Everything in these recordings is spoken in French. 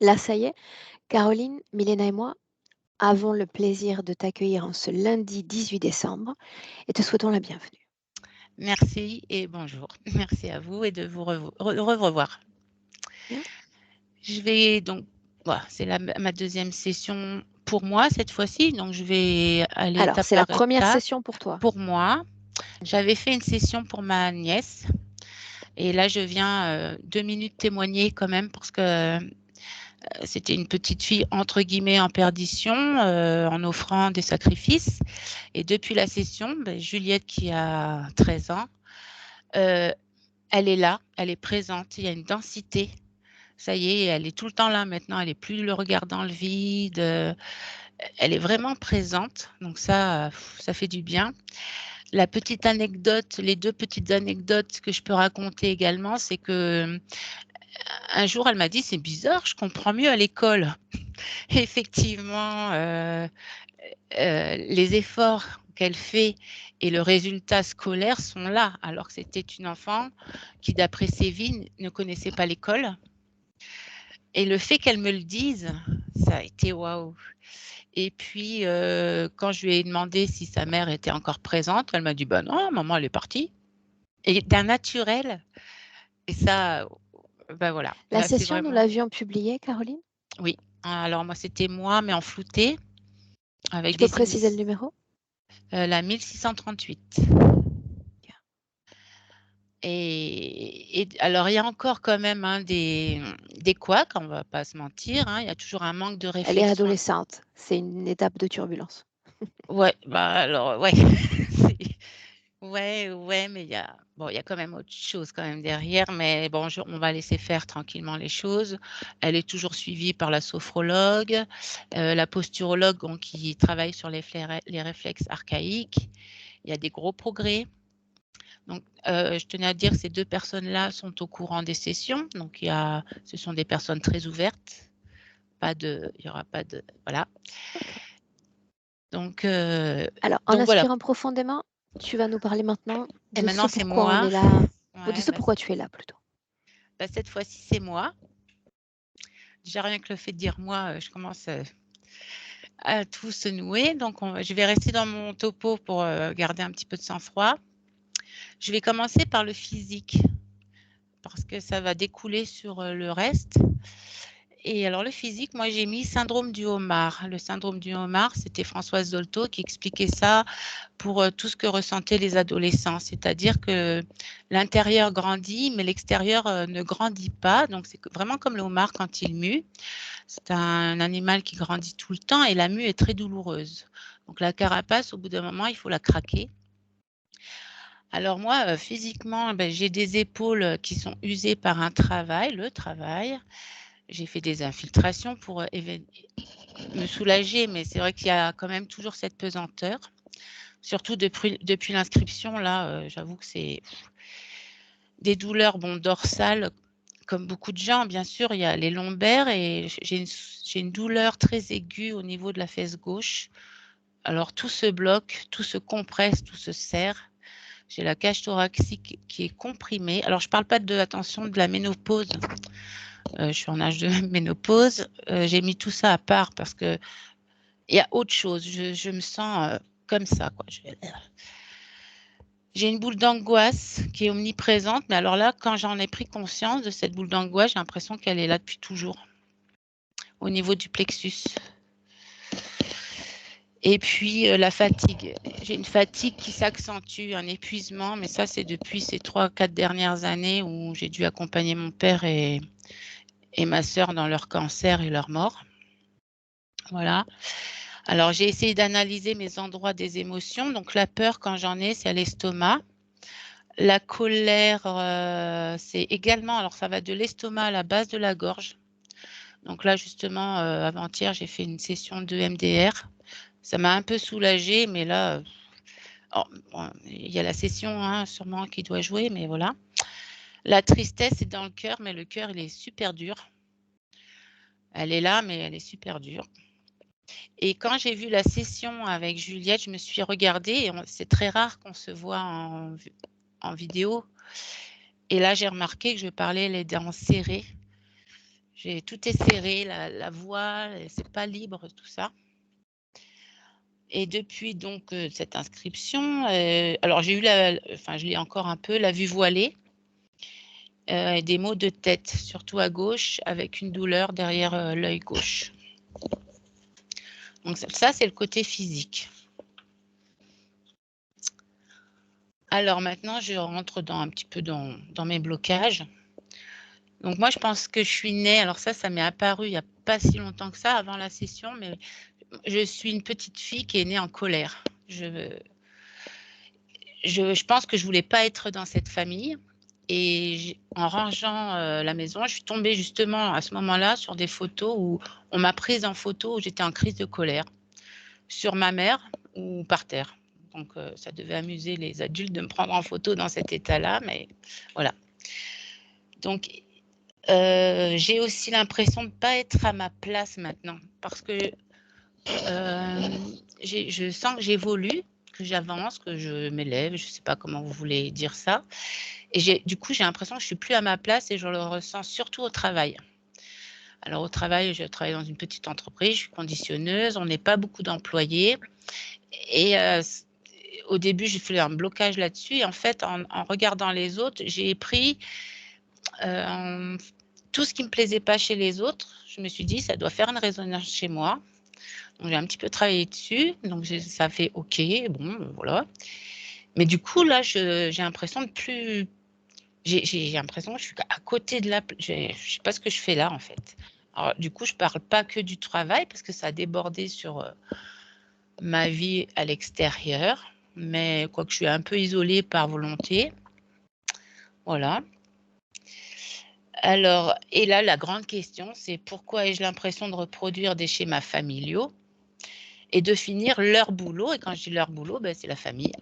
Là, ça y est, Caroline, Milena et moi avons le plaisir de t'accueillir en ce lundi 18 décembre et te souhaitons la bienvenue. Merci et bonjour. Merci à vous et de vous revoir. Bien. Je vais donc, voilà, c'est ma deuxième session pour moi cette fois-ci, donc je vais aller Alors, étape c'est la par première étape. session pour toi. Pour moi, j'avais fait une session pour ma nièce et là je viens 2 minutes témoigner quand même parce que c'était une petite fille entre guillemets en perdition en offrant des sacrifices. Et depuis la session, Juliette qui a 13 ans, euh, elle est là, elle est présente, il y a une densité. Ça y est, elle est tout le temps là maintenant, elle est plus le regard dans le vide, elle est vraiment présente, donc ça fait du bien. La petite anecdote, les 2 petites anecdotes que je peux raconter également, c'est que un jour elle m'a dit: «C'est bizarre, je comprends mieux à l'école». Effectivement, les efforts qu'elle fait et le résultat scolaire sont là, alors que c'était une enfant qui, d'après ses vies, ne connaissait pas l'école. Et le fait qu'elle me le dise, ça a été waouh. Et puis, quand je lui ai demandé si sa mère était encore présente, elle m'a dit: «Bah non, maman, elle est partie» et d'un naturel et ça, bah voilà, La là, c'est session, nous vraiment l'avions publiée, Caroline. oui. Alors moi, c'était moi, mais en flouté avec Tu peux des préciser le initiales, numéro? la 1638. Et alors, il y a encore quand même, hein, des couacs, on va pas se mentir, hein. Il y a toujours un manque de Elle est réflexion. adolescente. C'est une étape de turbulence. Ouais, bah, alors, ouais, c'est ouais, ouais, mais il y a quand même autre chose quand même derrière, mais bon, on va laisser faire tranquillement les choses. Elle est toujours suivie par la sophrologue, la posturologue, donc qui travaille sur les réflexes archaïques. Il y a des gros progrès. Donc, je tenais à dire que ces 2 personnes-là sont au courant des sessions. Donc ce sont des personnes très ouvertes. Il y aura pas de voilà. Ok. Donc, Alors, en donc voilà. inspirant profondément, tu vas nous parler maintenant Et de ce maintenant c'est pourquoi on moi. est là, ou de Ouais, ce pourquoi tu es là plutôt. cette fois-ci, c'est moi. Déjà rien que le fait de dire moi, je commence, à tout se nouer. Donc je vais rester dans mon topo pour, garder un petit peu de sang-froid. Je vais commencer par le physique parce que ça va découler sur, le reste. Et alors le physique, moi j'ai mis syndrome du homard. Le syndrome du homard, c'était Françoise Dolto qui expliquait ça pour tout ce que ressentaient les adolescents. C'est-à-dire que l'intérieur grandit, mais l'extérieur ne grandit pas. Donc c'est vraiment comme le homard quand il mue. C'est un animal qui grandit tout le temps et la mue est très douloureuse. Donc la carapace, au bout d'un moment, il faut la craquer. Alors moi, physiquement, j'ai des épaules qui sont usées par le travail. J'ai fait des infiltrations pour me soulager, mais c'est vrai qu'il y a quand même toujours cette pesanteur. Surtout depuis l'inscription, là, j'avoue que c'est des douleurs bon, dorsales, comme beaucoup de gens, bien sûr. Il y a les lombaires et j'ai une douleur très aiguë au niveau de la fesse gauche. Alors tout se bloque, tout se compresse, tout se serre. J'ai la cage thoracique qui est comprimée. Alors je ne parle pas attention, de la ménopause. Je suis en âge de ménopause. J'ai mis tout ça à part parce que il y a autre chose. Je me sens comme ça, quoi. J'ai une boule d'angoisse qui est omniprésente, mais alors là, quand j'en ai pris conscience de cette boule d'angoisse, j'ai l'impression qu'elle est là depuis toujours, au niveau du plexus. Et puis la fatigue. J'ai une fatigue qui s'accentue, un épuisement, mais ça, c'est depuis ces 3-4 dernières années où j'ai dû accompagner mon père et ma sœur dans leur cancer et leur mort. Voilà. Alors, j'ai essayé d'analyser mes endroits des émotions. Donc, la peur, quand j'en ai, c'est à l'estomac. La colère, c'est également, alors ça va de l'estomac à la base de la gorge. Donc là, justement, avant-hier, j'ai fait une session de MDR. Ça m'a un peu soulagée, mais là, bon, il y a la session, hein, sûrement qui doit jouer, mais voilà. La tristesse est dans le cœur, mais le cœur, il est super dur. Elle est là, mais elle est super dure. Et quand j'ai vu la session avec Juliette, je me suis regardée, et c'est très rare qu'on se voit en vidéo. Et là, j'ai remarqué que je parlais les dents serrées. Tout est serré, la voix, c'est pas libre, tout ça. Et depuis donc cette inscription, alors j'ai eu je l'ai encore un peu, la vue voilée, et des maux de tête, surtout à gauche, avec une douleur derrière l'œil gauche. Donc ça, c'est le côté physique. Alors maintenant, je rentre un petit peu dans mes blocages. Donc moi, je pense que je suis née, alors ça m'est apparu il n'y a pas si longtemps que ça, avant la session, mais je suis une petite fille qui est née en colère. Je pense que je voulais pas être dans cette famille. Et en rangeant la maison, je suis tombée justement à ce moment-là sur des photos où on m'a prise en photo où j'étais en crise de colère sur ma mère ou par terre. Donc ça devait amuser les adultes de me prendre en photo dans cet état-là, mais voilà. Donc j'ai aussi l'impression de ne pas être à ma place maintenant parce que je sens que j'évolue, que j'avance, que je m'élève, je ne sais pas comment vous voulez dire ça. Et du coup, j'ai l'impression que je ne suis plus à ma place et je le ressens surtout au travail. Alors au travail, je travaille dans une petite entreprise, je suis conditionneuse, on n'est pas beaucoup d'employés. Et au début, j'ai fait un blocage là-dessus. Et en fait, en regardant les autres, j'ai pris tout ce qui ne me plaisait pas chez les autres. Je me suis dit, ça doit faire une résonance chez moi. Donc j'ai un petit peu travaillé dessus. Donc ça fait OK, bon, voilà. Mais du coup, là, j'ai l'impression de plus... J'ai l'impression que je suis à côté de la... Je ne sais pas ce que je fais là, en fait. Alors, du coup, je ne parle pas que du travail parce que ça a débordé sur ma vie à l'extérieur. Mais quoique je suis un peu isolée par volonté. Voilà. Alors, et là, la grande question, c'est pourquoi ai-je l'impression de reproduire des schémas familiaux et de finir leur boulot? Et quand je dis leur boulot, ben, c'est la famille.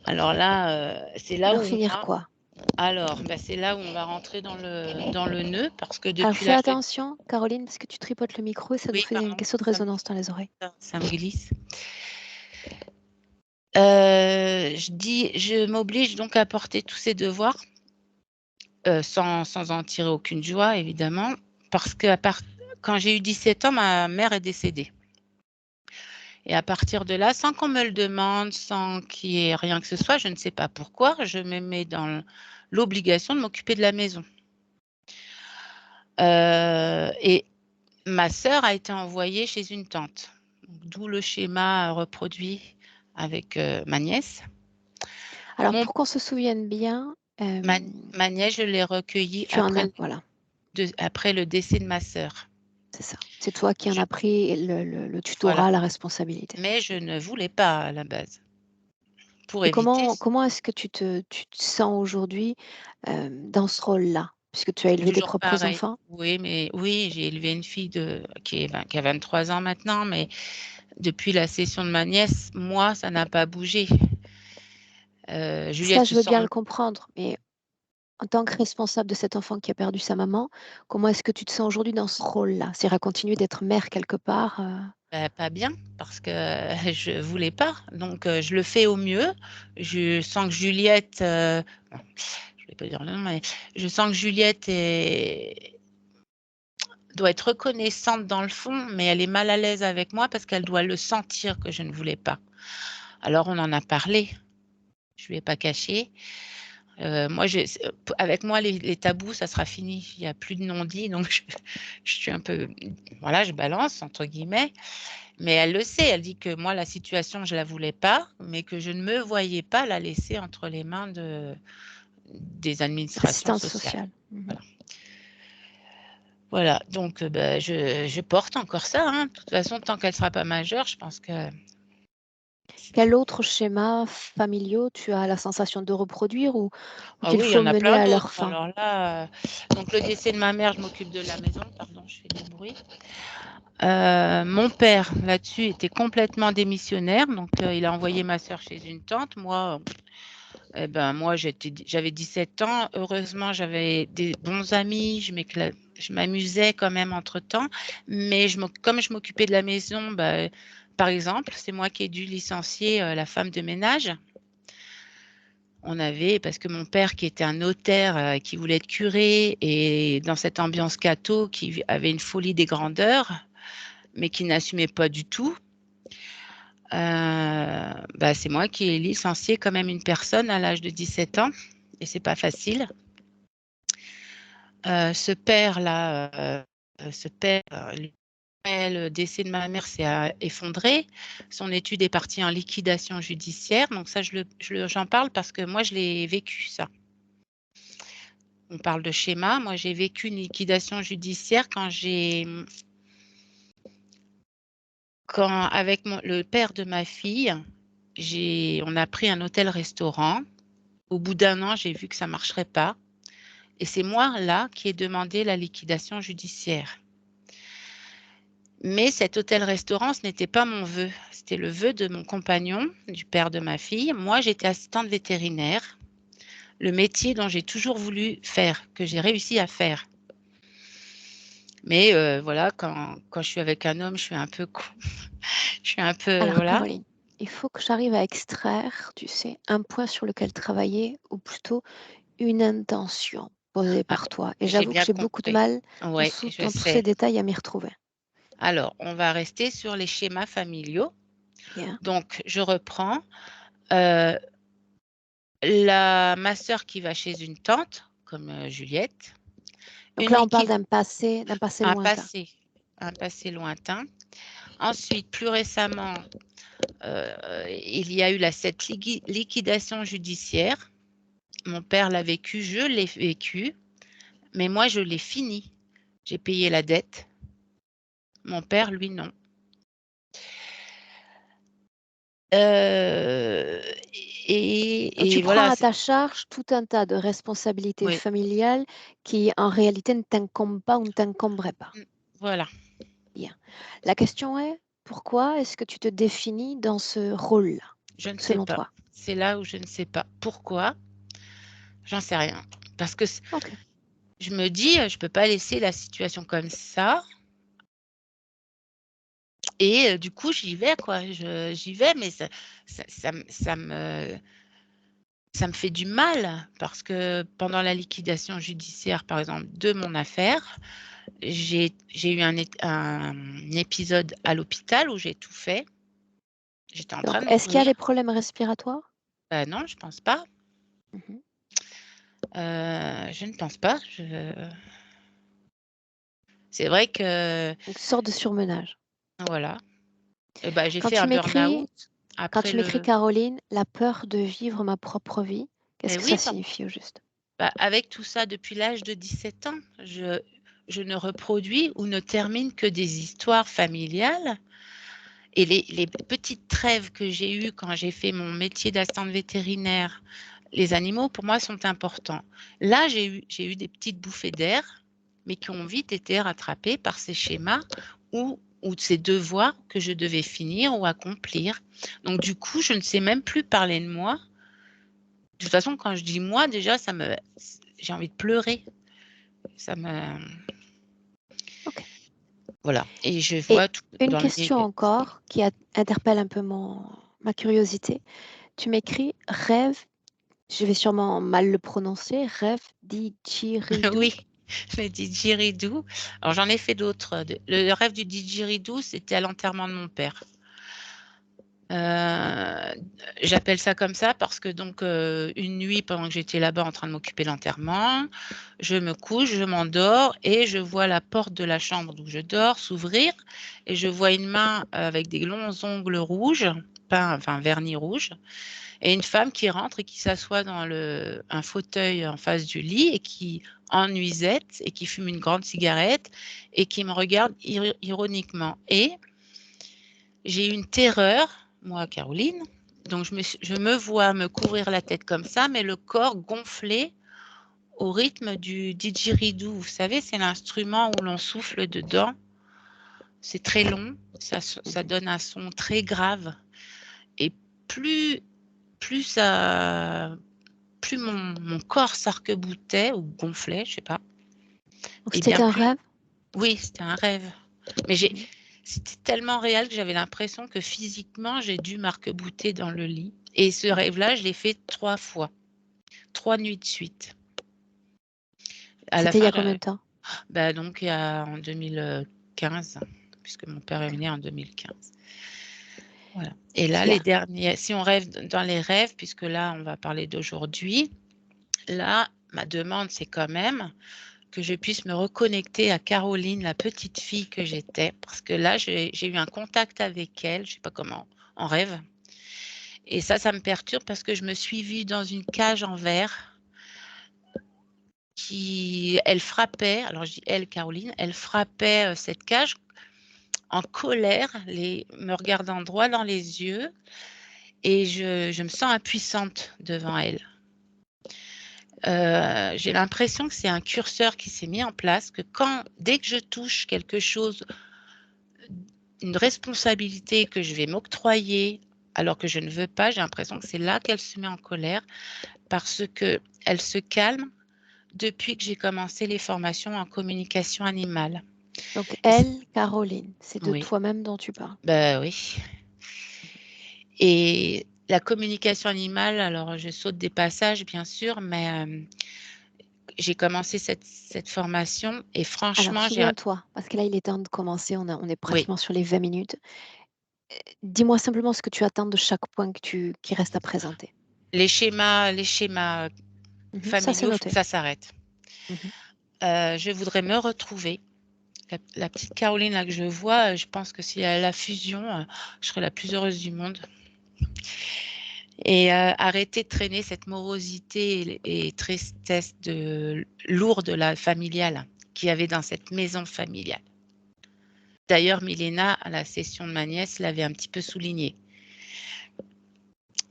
Alors là, c'est là Alors où finir quoi? Alors, c'est là où on va rentrer dans le nœud parce que Alors depuis fais l'âge de... attention, Caroline, parce que tu tripotes le micro et ça nous Oui, fait une pardon, question de résonance dans les oreilles. ça me glisse. Je m'oblige donc à porter tous ces devoirs sans en tirer aucune joie, évidemment, parce que quand j'ai eu 17 ans, ma mère est décédée. Et à partir de là, sans qu'on me le demande, sans qu'il y ait rien que ce soit, je ne sais pas pourquoi, je me mets dans l'obligation de m'occuper de la maison. Et ma sœur a été envoyée chez une tante, d'où le schéma reproduit avec ma nièce. Alors pour qu'on se souvienne bien, Ma nièce, je l'ai recueillie tu en as, voilà, après le décès de ma sœur. c'est ça. C'est toi qui en as pris le Voilà. tutorat, la responsabilité. Mais je ne voulais pas à la base, pour Et éviter. comment est-ce que tu te sens aujourd'hui, dans ce rôle-là? Puisque tu as élevé tes Toujours propres pareil. enfants? Oui, j'ai élevé une fille qui a 23 ans maintenant, mais depuis la cession de ma nièce, moi, ça n'a pas bougé. Ça, Juliette se je veux bien le sent... comprendre, mais en tant que responsable de cet enfant qui a perdu sa maman, comment est-ce que tu te sens aujourd'hui dans ce rôle-là? C'est-à-dire à continuer d'être mère quelque part? Pas bien parce que je voulais pas, donc je le fais au mieux. Je sens que Juliette, bon, je vais pas dire le nom, mais je sens que Juliette doit être reconnaissante dans le fond, mais elle est mal à l'aise avec moi parce qu'elle doit le sentir que je ne voulais pas. Alors on en a parlé, je lui ai pas caché. Moi, avec moi, les tabous, ça sera fini. Il y a plus de non-dit, donc je suis un peu, voilà, je balance entre guillemets. Mais elle le sait, elle dit que moi, la situation, je la voulais pas, mais que je ne me voyais pas la laisser entre les mains des administrations Assistance sociales. sociale. Mmh. Voilà, donc je porte encore ça, hein. De toute façon, tant qu'elle sera pas majeure, je pense que... Quel autre schéma familiaux tu as la sensation de reproduire ou Ah qu'il oui, il y faut en a mener plein à leur d'autres. fin? Alors là, donc le décès de ma mère, je m'occupe de la maison. Pardon, je fais du bruit. Mon père, là-dessus, était complètement démissionnaire, donc il a envoyé ma sœur chez une tante. Moi, j'avais 17 ans. Heureusement, j'avais des bons amis, je m'amusais quand même entre-temps, mais comme je m'occupais de la maison, par exemple, c'est moi qui ai dû licencier la femme de ménage. On avait, parce que mon père qui était un notaire, qui voulait être curé et dans cette ambiance catho, qui avait une folie des grandeurs, mais qui n'assumait pas du tout, bah, c'est moi qui ai licencié quand même une personne à l'âge de 17 ans et c'est pas facile. Ce père-là, le décès de ma mère s'est effondré. Son étude est partie en liquidation judiciaire. Donc ça, j'en parle parce que moi, je l'ai vécu, ça. On parle de schéma. Moi, j'ai vécu une liquidation judiciaire quand avec le père de ma fille, on a pris un hôtel-restaurant. Au bout d'1 an, j'ai vu que ça ne marcherait pas. Et c'est moi, là, qui ai demandé la liquidation judiciaire. Mais cet hôtel-restaurant, ce n'était pas mon vœu. C'était le vœu de mon compagnon, du père de ma fille. Moi, j'étais assistante vétérinaire, le métier dont j'ai toujours voulu faire, que j'ai réussi à faire. Mais voilà, quand je suis avec un homme, je suis un peu con. Je suis un peu, Alors, voilà. Caroline, il faut que j'arrive à extraire, tu sais, un point sur lequel travailler ou plutôt une intention posée Ah, par toi. Et j'ai j'avoue que bien j'ai beaucoup de compris. mal Oui, je dans tous ces sais. détails à m'y retrouver. Alors, on va rester sur les schémas familiaux. Yeah. Donc, je reprends. Euh, ma sœur qui va chez une tante, comme Juliette, Donc une là, on parle équipe, d'un passé un lointain. passé, un passé lointain. Ensuite, plus récemment, il y a eu cette liquidation judiciaire. Mon père l'a vécu, je l'ai vécu, mais moi, je l'ai fini. J'ai payé la dette. Mon père, lui, non. Euh, Donc tu et prends voilà, à ta charge tout un tas de responsabilités oui, familiales qui, en réalité, ne t'incombent pas ou ne t'incomberaient pas. voilà. Bien. La question est, pourquoi est-ce que tu te définis dans ce rôle-là, Je ne sais selon pas. toi? C'est là où je ne sais pas. Pourquoi? J'en sais rien. Parce que Ok. je me dis, je ne peux pas laisser la situation comme ça. Et du coup, j'y vais, quoi. J'y vais, mais ça me fait du mal parce que pendant la liquidation judiciaire, par exemple, de mon affaire, j'ai eu un épisode à l'hôpital où j'ai tout fait. J'étais en train Donc, de est-ce qu'il y a mourir. des problèmes respiratoires? Ben non, je pense pas. Mhm. Je ne pense pas. C'est vrai que, Une sorte de surmenage. voilà. Et ben, j'ai Quand fait tu un m'écris, burn-out après le. Caroline, la peur de vivre ma propre vie, qu'est-ce Et que ça oui, signifie au juste? bah, avec tout ça depuis l'âge de 17 ans, je ne reproduis ou ne termine que des histoires familiales. Et les petites trêves que j'ai eues quand j'ai fait mon métier d'assistante vétérinaire, les animaux, pour moi, sont importants. Là, j'ai eu des petites bouffées d'air, mais qui ont vite été rattrapées par ces schémas ou ces devoirs que je devais finir ou accomplir. Donc, du coup, je ne sais même plus parler de moi. De toute façon, quand je dis moi, déjà, j'ai envie de pleurer. Ça me, Ok. voilà. Et je Et vois tout une dans le question négatif. encore qui interpelle un peu ma curiosité. Tu m'écris rêve, je vais sûrement mal le prononcer, rêve didgeridoo. Oui, le didgeridoo. Alors, j'en ai fait d'autres. Le rêve du didgeridoo, c'était à l'enterrement de mon père. Euh, J'appelle ça comme ça parce que donc une nuit pendant que j'étais là-bas en train de m'occuper de l'enterrement, je me couche, je m'endors et je vois la porte de la chambre où je dors s'ouvrir et je vois une main avec des longs ongles rouges, enfin vernis rouge, et une femme qui rentre et qui s'assoit dans un fauteuil en face du lit et qui en nuisette et qui fume une grande cigarette et qui me regarde ironiquement. Et j'ai eu une terreur, moi, Caroline. Donc, je me vois me couvrir la tête comme ça, mais le corps gonflé au rythme du didgeridoo. Vous savez, c'est l'instrument où l'on souffle dedans. C'est très long, ça Mhm. donne un son très grave. Et plus, plus, ça, plus mon corps s'arc-boutait ou gonflait, je sais pas, Donc et c'était bien un plus. rêve. Oui, c'était un rêve. Mais Mhm. c'était tellement réel que j'avais l'impression que physiquement, j'ai dû m'arc-bouter dans le lit. Et ce rêve-là, je l'ai fait 3 fois. 3 nuits de suite. À la C'était il y fin, a combien de temps? donc il y a en 2015, puisque mon père est né en 2015. Voilà. Et là, Bien. les derniers, si on rêve dans les rêves, puisque là, on va parler d'aujourd'hui, là, ma demande, c'est quand même que je puisse me reconnecter à Caroline, la petite fille que j'étais, parce que là, j'ai eu un contact avec elle, je sais pas comment, en rêve. Et ça me perturbe parce que je me suis vue dans une cage en verre elle frappait, alors je dis elle, Caroline, elle frappait cette cage en colère, me regardant droit dans les yeux, et je me sens impuissante devant elle. J'ai l'impression que c'est un curseur qui s'est mis en place, que dès que je touche quelque chose, une responsabilité que je vais m'octroyer alors que je ne veux pas, j'ai l'impression que c'est là qu'elle se met en colère, parce qu'elle se calme depuis que j'ai commencé les formations en communication animale. Donc elle, Caroline, c'est de Oui, toi-même dont tu parles. oui. Et la communication animale, alors je saute des passages bien sûr, mais j'ai commencé cette formation et Alors franchement, souviens-toi, parce que là il est temps de commencer, on est oui, pratiquement sur les 20 minutes. Dis-moi simplement ce que tu attends de chaque point qui reste à présenter. les schémas Ça c'est familiaux, il faut que noté. ça s'arrête. Mhm. Je voudrais me retrouver. La petite Caroline là que je vois, je pense que s'il y a la fusion, je serai la plus heureuse du monde. Et arrêter de traîner cette morosité et tristesse lourde la familiale qu'il y avait dans cette maison familiale. D'ailleurs, Milena, à la session de ma nièce, l'avait un petit peu souligné.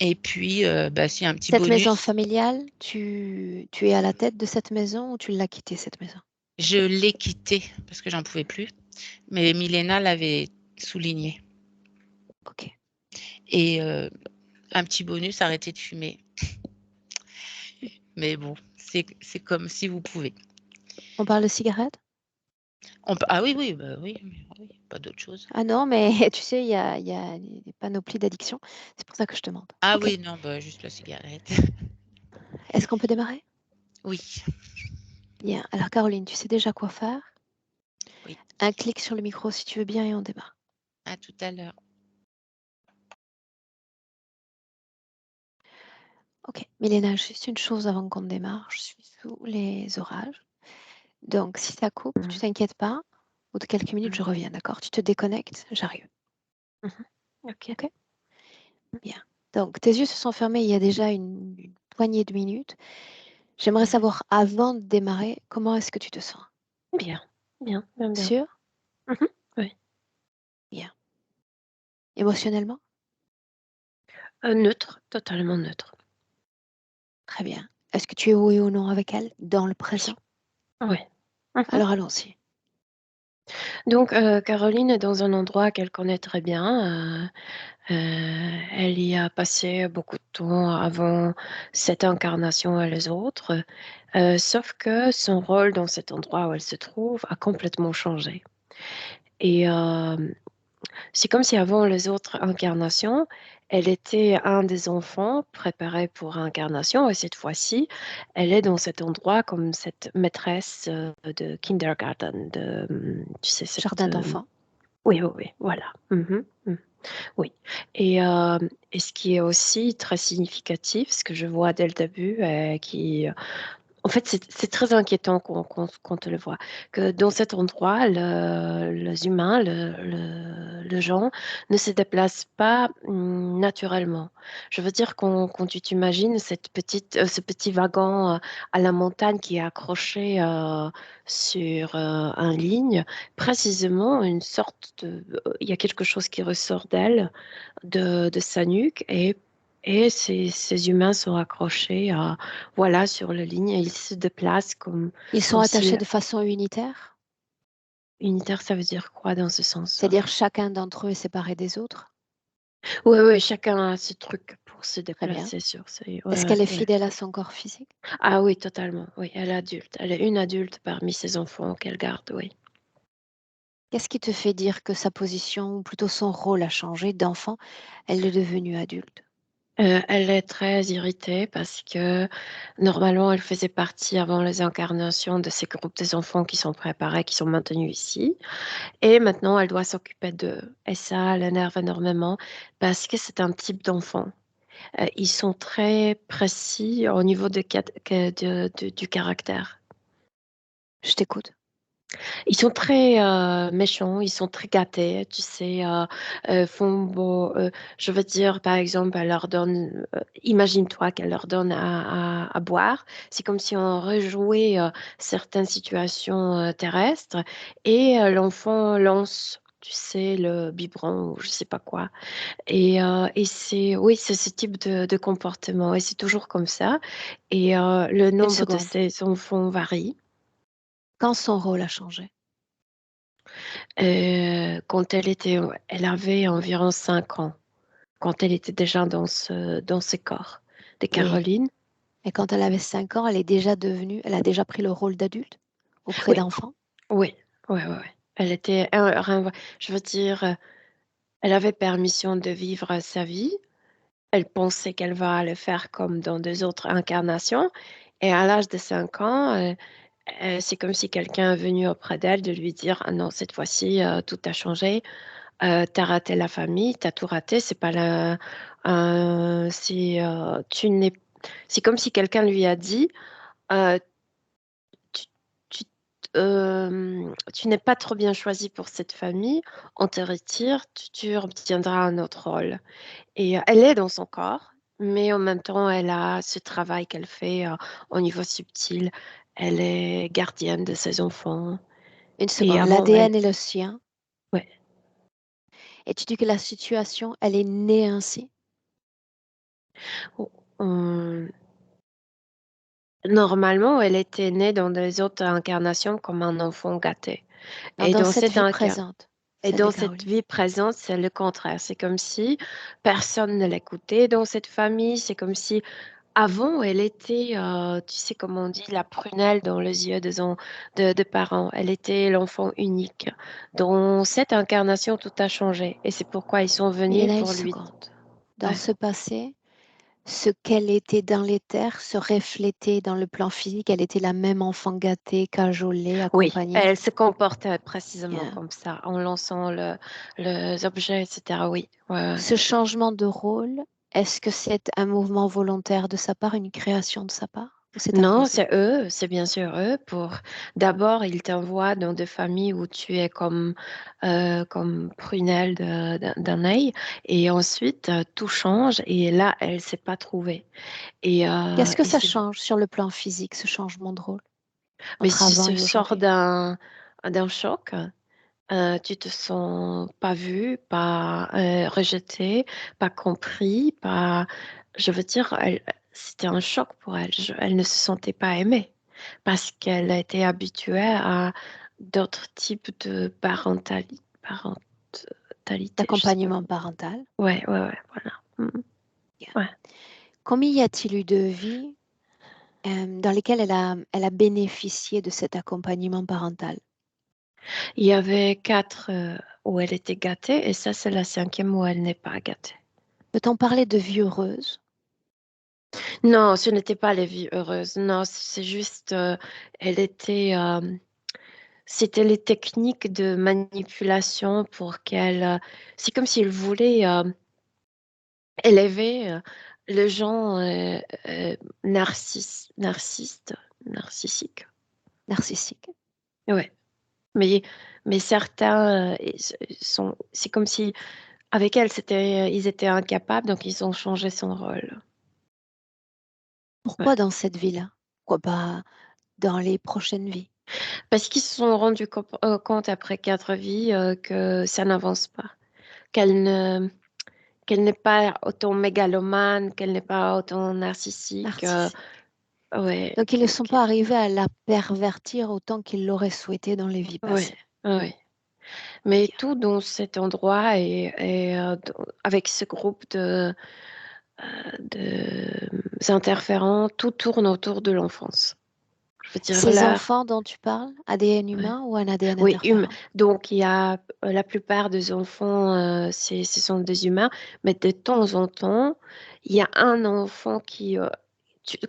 Et puis, c'est un petit Cette maison bonus. familiale, tu es à la tête de cette maison ou tu l'as quittée cette maison? Je l'ai quittée parce que j'en pouvais plus, mais Milena l'avait souligné. Ok. Et un petit bonus, arrêter de fumer. Mais bon, c'est comme si vous pouvez. On parle de cigarettes? Ah oui, oui, oui, pas d'autre chose. Ah non, mais tu sais, il y a des panoplies d'addiction. C'est pour ça que je te demande. Ah Ok. oui, non, juste la cigarette. Est-ce qu'on peut démarrer? Oui, Bien. Alors Caroline, tu sais déjà quoi faire? oui. Un clic sur le micro si tu veux bien et on démarre. À tout à l'heure. Ok. Milena, juste une chose avant qu'on démarre. Je suis sous les orages. Donc si ça coupe, tu Mhm. t'inquiètes pas. Au bout de quelques minutes, je Mhm. reviens, d'accord? Tu te déconnectes, j'arrive. Mhm. Ok. Ok? Bien. Donc tes yeux se sont fermés il y a déjà une poignée de minutes. J'aimerais Mhm. savoir, avant de démarrer, comment est-ce que tu te sens? Bien, bien, bien, bien. Sûr? Mhm. Oui. Bien. Émotionnellement? Neutre, totalement neutre. Très bien. Est-ce que tu es oui ou non avec elle dans le Oui. présent? Oui. Mhm. Alors allons-y. Donc, Caroline est dans un endroit qu'elle connaît très bien. Elle y a passé beaucoup de temps avant cette incarnation et les autres. Sauf que son rôle dans cet endroit où elle se trouve a complètement changé. Et c'est comme si avant les autres incarnations, elle était un des enfants préparés pour incarnation et cette fois-ci, elle est dans cet endroit comme cette maîtresse de kindergarten, tu sais, Jardin d'enfants. oui, oui, oui, voilà. Mhm, mhm. Oui. Et, et ce qui est aussi très significatif, ce que je vois dès le début, qui en fait, c'est très inquiétant qu'on te le voit. Que dans cet endroit, les humains, le gens, ne se déplacent pas naturellement. Je veux dire, quand tu t'imagines ce petit wagon à la montagne qui est accroché sur un ligne, précisément il y a quelque chose qui ressort d'elle, de sa nuque, et ces humains sont accrochés voilà, sur la ligne, et ils se déplacent Ils sont comme si attachés de façon unitaire, unitaire, ça veut dire quoi dans ce sens? c'est-à-dire chacun d'entre eux est séparé des autres. Oui, oui, chacun a ce truc pour se Très bien. déplacer sur ses... Est-ce Ouais, qu'elle est ouais. fidèle à son corps physique? Ah oui, totalement. Oui, elle est adulte. Elle est une adulte parmi ses enfants qu'elle garde, oui. Qu'est-ce qui te fait dire que sa position, ou plutôt son rôle a changé d'enfant, elle est devenue adulte? Elle est très irritée parce que normalement, elle faisait partie avant les incarnations de ces groupes des enfants qui sont préparés, qui sont maintenus ici. Et maintenant, elle doit s'occuper d'eux. Et ça l'énerve énormément parce que c'est un type d'enfant. Ils sont très précis au niveau du caractère. Je t'écoute. Ils sont très méchants, ils sont très gâtés, tu sais, font beau, je veux dire, par exemple, elle leur donne, imagine-toi qu'elle leur donne à boire. C'est comme si on rejouait certaines situations terrestres et l'enfant lance, tu sais, le biberon ou je sais pas quoi. Et c'est, oui, c'est ce type de comportement et c'est toujours comme ça. Et le Une nombre de seconde. ces enfants varie. Quand son rôle a changé? Quand elle avait environ 5 ans, quand elle était déjà dans ce corps de Et, Caroline. et quand elle avait 5 ans, elle a déjà pris le rôle d'adulte auprès Oui, d'enfants? oui, oui, oui. Oui. Elle était, je veux dire, elle avait permission de vivre sa vie. Elle pensait qu'elle va le faire comme dans deux autres incarnations. Et à l'âge de 5 ans, c'est comme si quelqu'un est venu auprès d'elle de lui dire, ah non, cette fois-ci, tout a changé. T'as raté la famille, t'as tout raté, c'est pas la, tu n'es, c'est comme si quelqu'un lui a dit, euh, tu, tu, tu n'es pas trop bien choisi pour cette famille, on te retire, tu obtiendras un autre rôle. Et elle est dans son corps, mais en même temps, elle a ce travail qu'elle fait au niveau subtil. Elle est gardienne de ses enfants. Une Et seconde. avant, elle, L'ADN est le sien. ouais. Et tu dis que la situation, elle est née ainsi? on- Normalement, elle était née dans des autres incarnations comme un enfant gâté. Non, Et dans dans cette cette vie inca- présente, et celle de dans cette Caroline. vie présente, c'est le contraire. C'est comme si personne ne l'écoutait dans cette famille. C'est comme si avant, elle était, tu sais comment on dit, la prunelle dans les yeux de parents. Elle était l'enfant unique. Dans cette incarnation, tout a changé. Et c'est pourquoi ils sont venus Milena, une pour lui. seconde. Dans Ouais. ce passé, ce qu'elle était dans les terres se reflétait dans le plan physique. Elle était la même enfant gâtée, cajolée, Oui, accompagnée. elle se comporte précisément Bien. comme ça, en lançant les objets, etc. Oui, ouais, ouais. Ce changement de rôle, est-ce que c'est un mouvement volontaire de sa part, une création de sa part, ou c'est Non, imposé? c'est eux, c'est bien sûr eux. D'abord, ils t'envoient dans des familles où tu es comme prunelle d'un œil, et ensuite tout change. Et là, elle s'est pas trouvée. Et, Qu'est-ce que et ça c'est change sur le plan physique, ce changement de rôle, Mais entre si avant tu et sors aujourd'hui? d'un choc, tu te sens pas vu, pas rejeté, pas compris, pas. Je veux dire, c'était un choc pour elle. Elle ne se sentait pas aimée parce qu'elle a été habituée à d'autres types de parentalité, je sais pas. D'accompagnement parental? Ouais, ouais, ouais, voilà. Bien. Ouais. Combien y a-t-il eu de vies dans lesquelles elle a bénéficié de cet accompagnement parental? Il y avait 4 où elle était gâtée et ça, c'est la 5e où elle n'est pas gâtée. Peut-on parler de vie heureuse? Non, ce n'était pas les vies heureuses. Non, c'est juste, c'était les techniques de manipulation pour qu'elle. C'est comme s'il voulait élever le genre narcissique. Narcissique? Ouais. Mais, mais certains c'est comme si avec elle, ils étaient incapables, donc ils ont changé son rôle. Ouais. Pourquoi dans cette vie-là? Pourquoi pas dans les prochaines vies? Parce qu'ils se sont rendus compte après 4 vies que ça n'avance pas, qu'elle ne, qu'elle n'est pas autant mégalomane, qu'elle n'est pas autant narcissique. Narcissique. Ouais, Donc ils ne sont pas arrivés à la pervertir autant qu'ils l'auraient souhaité dans les vies ouais, passées. ouais. Mais Bien. tout dans cet endroit et avec ce groupe de interférents, tout tourne autour de l'enfance. Je veux dire Ces là, enfants dont tu parles, ADN ouais. humain ou un ADN Oui, interférent? donc il y a la plupart des enfants, ce sont des humains, mais de temps en temps, il y a un enfant qui,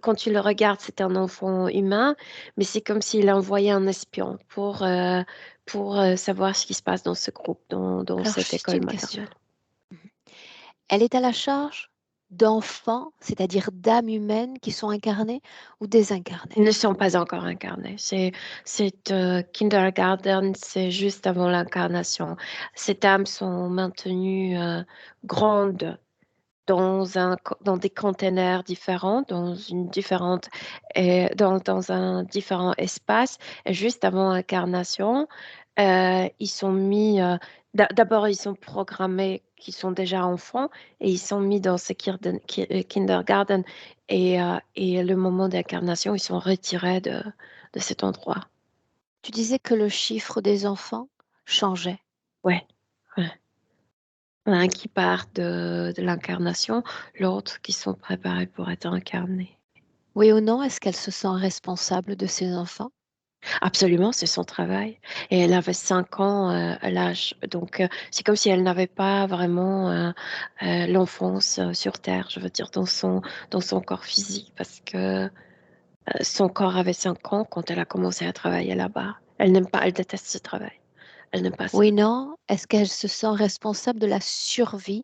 quand tu le regardes, c'est un enfant humain, mais c'est comme s'il envoyait un espion pour savoir ce qui se passe dans ce groupe, dans Alors, cette juste école une question. maternelle. Elle est à la charge d'enfants, c'est-à-dire d'âmes humaines qui sont incarnées ou désincarnées? Ils ne sont pas encore incarnés. Kindergarten, c'est juste avant l'incarnation. Ces âmes sont maintenues grandes dans des containers différents, dans un différent espace. Et juste avant l'incarnation, ils sont mis, d'abord ils sont programmés qui sont déjà enfants et ils sont mis dans ce kindergarten et le moment d'incarnation, ils sont retirés de cet endroit. Tu disais que le chiffre des enfants changeait. Ouais, ouais. Un qui part de l'incarnation, l'autre qui sont préparés pour être incarnés. Oui ou non, est-ce qu'elle se sent responsable de ses enfants? Absolument, c'est son travail. Et elle avait 5 ans à l'âge. Donc, c'est comme si elle n'avait pas vraiment l'enfance sur Terre, je veux dire, dans son corps physique, parce que son corps avait 5 ans quand elle a commencé à travailler là-bas. Elle n'aime pas, elle déteste ce travail. Elle n'aime pas ça. Oui, non, est-ce qu'elle se sent responsable de la survie,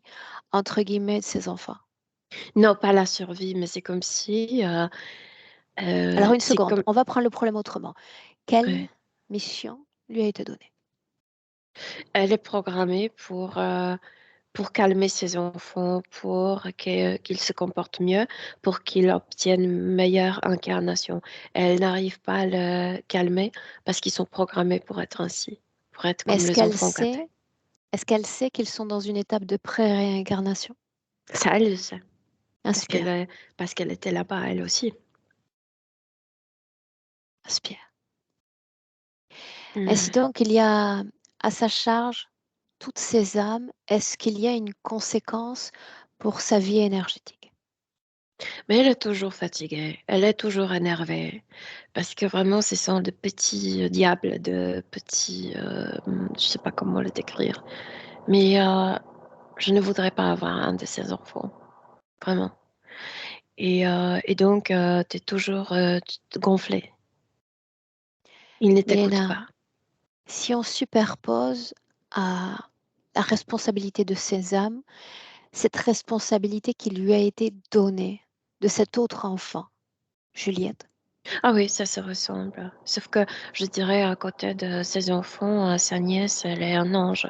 entre guillemets, de ses enfants? Non, pas la survie, mais c'est comme si, Alors une c'est seconde, comme, on va prendre le problème autrement. Quelle ouais. mission lui a été donnée? Elle est programmée pour calmer ses enfants, pour qu'ils se comportent mieux, pour qu'ils obtiennent une meilleure incarnation. Elle n'arrive pas à le calmer parce qu'ils sont programmés pour être ainsi, pour être Mais comme les enfants gâtés. est-ce qu'elle sait qu'ils sont dans une étape de pré-réincarnation? Ça, elle le sait, Inspire, parce qu'elle était là-bas, elle aussi. inspire. Ainsi Mm. donc, il y a à sa charge toutes ces âmes. Est-ce qu'il y a une conséquence pour sa vie énergétique? Mais elle est toujours fatiguée, elle est toujours énervée, parce que vraiment, ce sont de petits diables, de petits, je sais pas comment le décrire, mais je ne voudrais pas avoir un de ces enfants, vraiment. Et donc, tu es toujours gonflé. Il ne t'écoute Milena, pas. si on superpose à la responsabilité de ces âmes, cette responsabilité qui lui a été donnée de cet autre enfant, Juliette, Ah oui, ça se ressemble. Sauf que je dirais à côté de ses enfants, sa nièce, elle est un ange.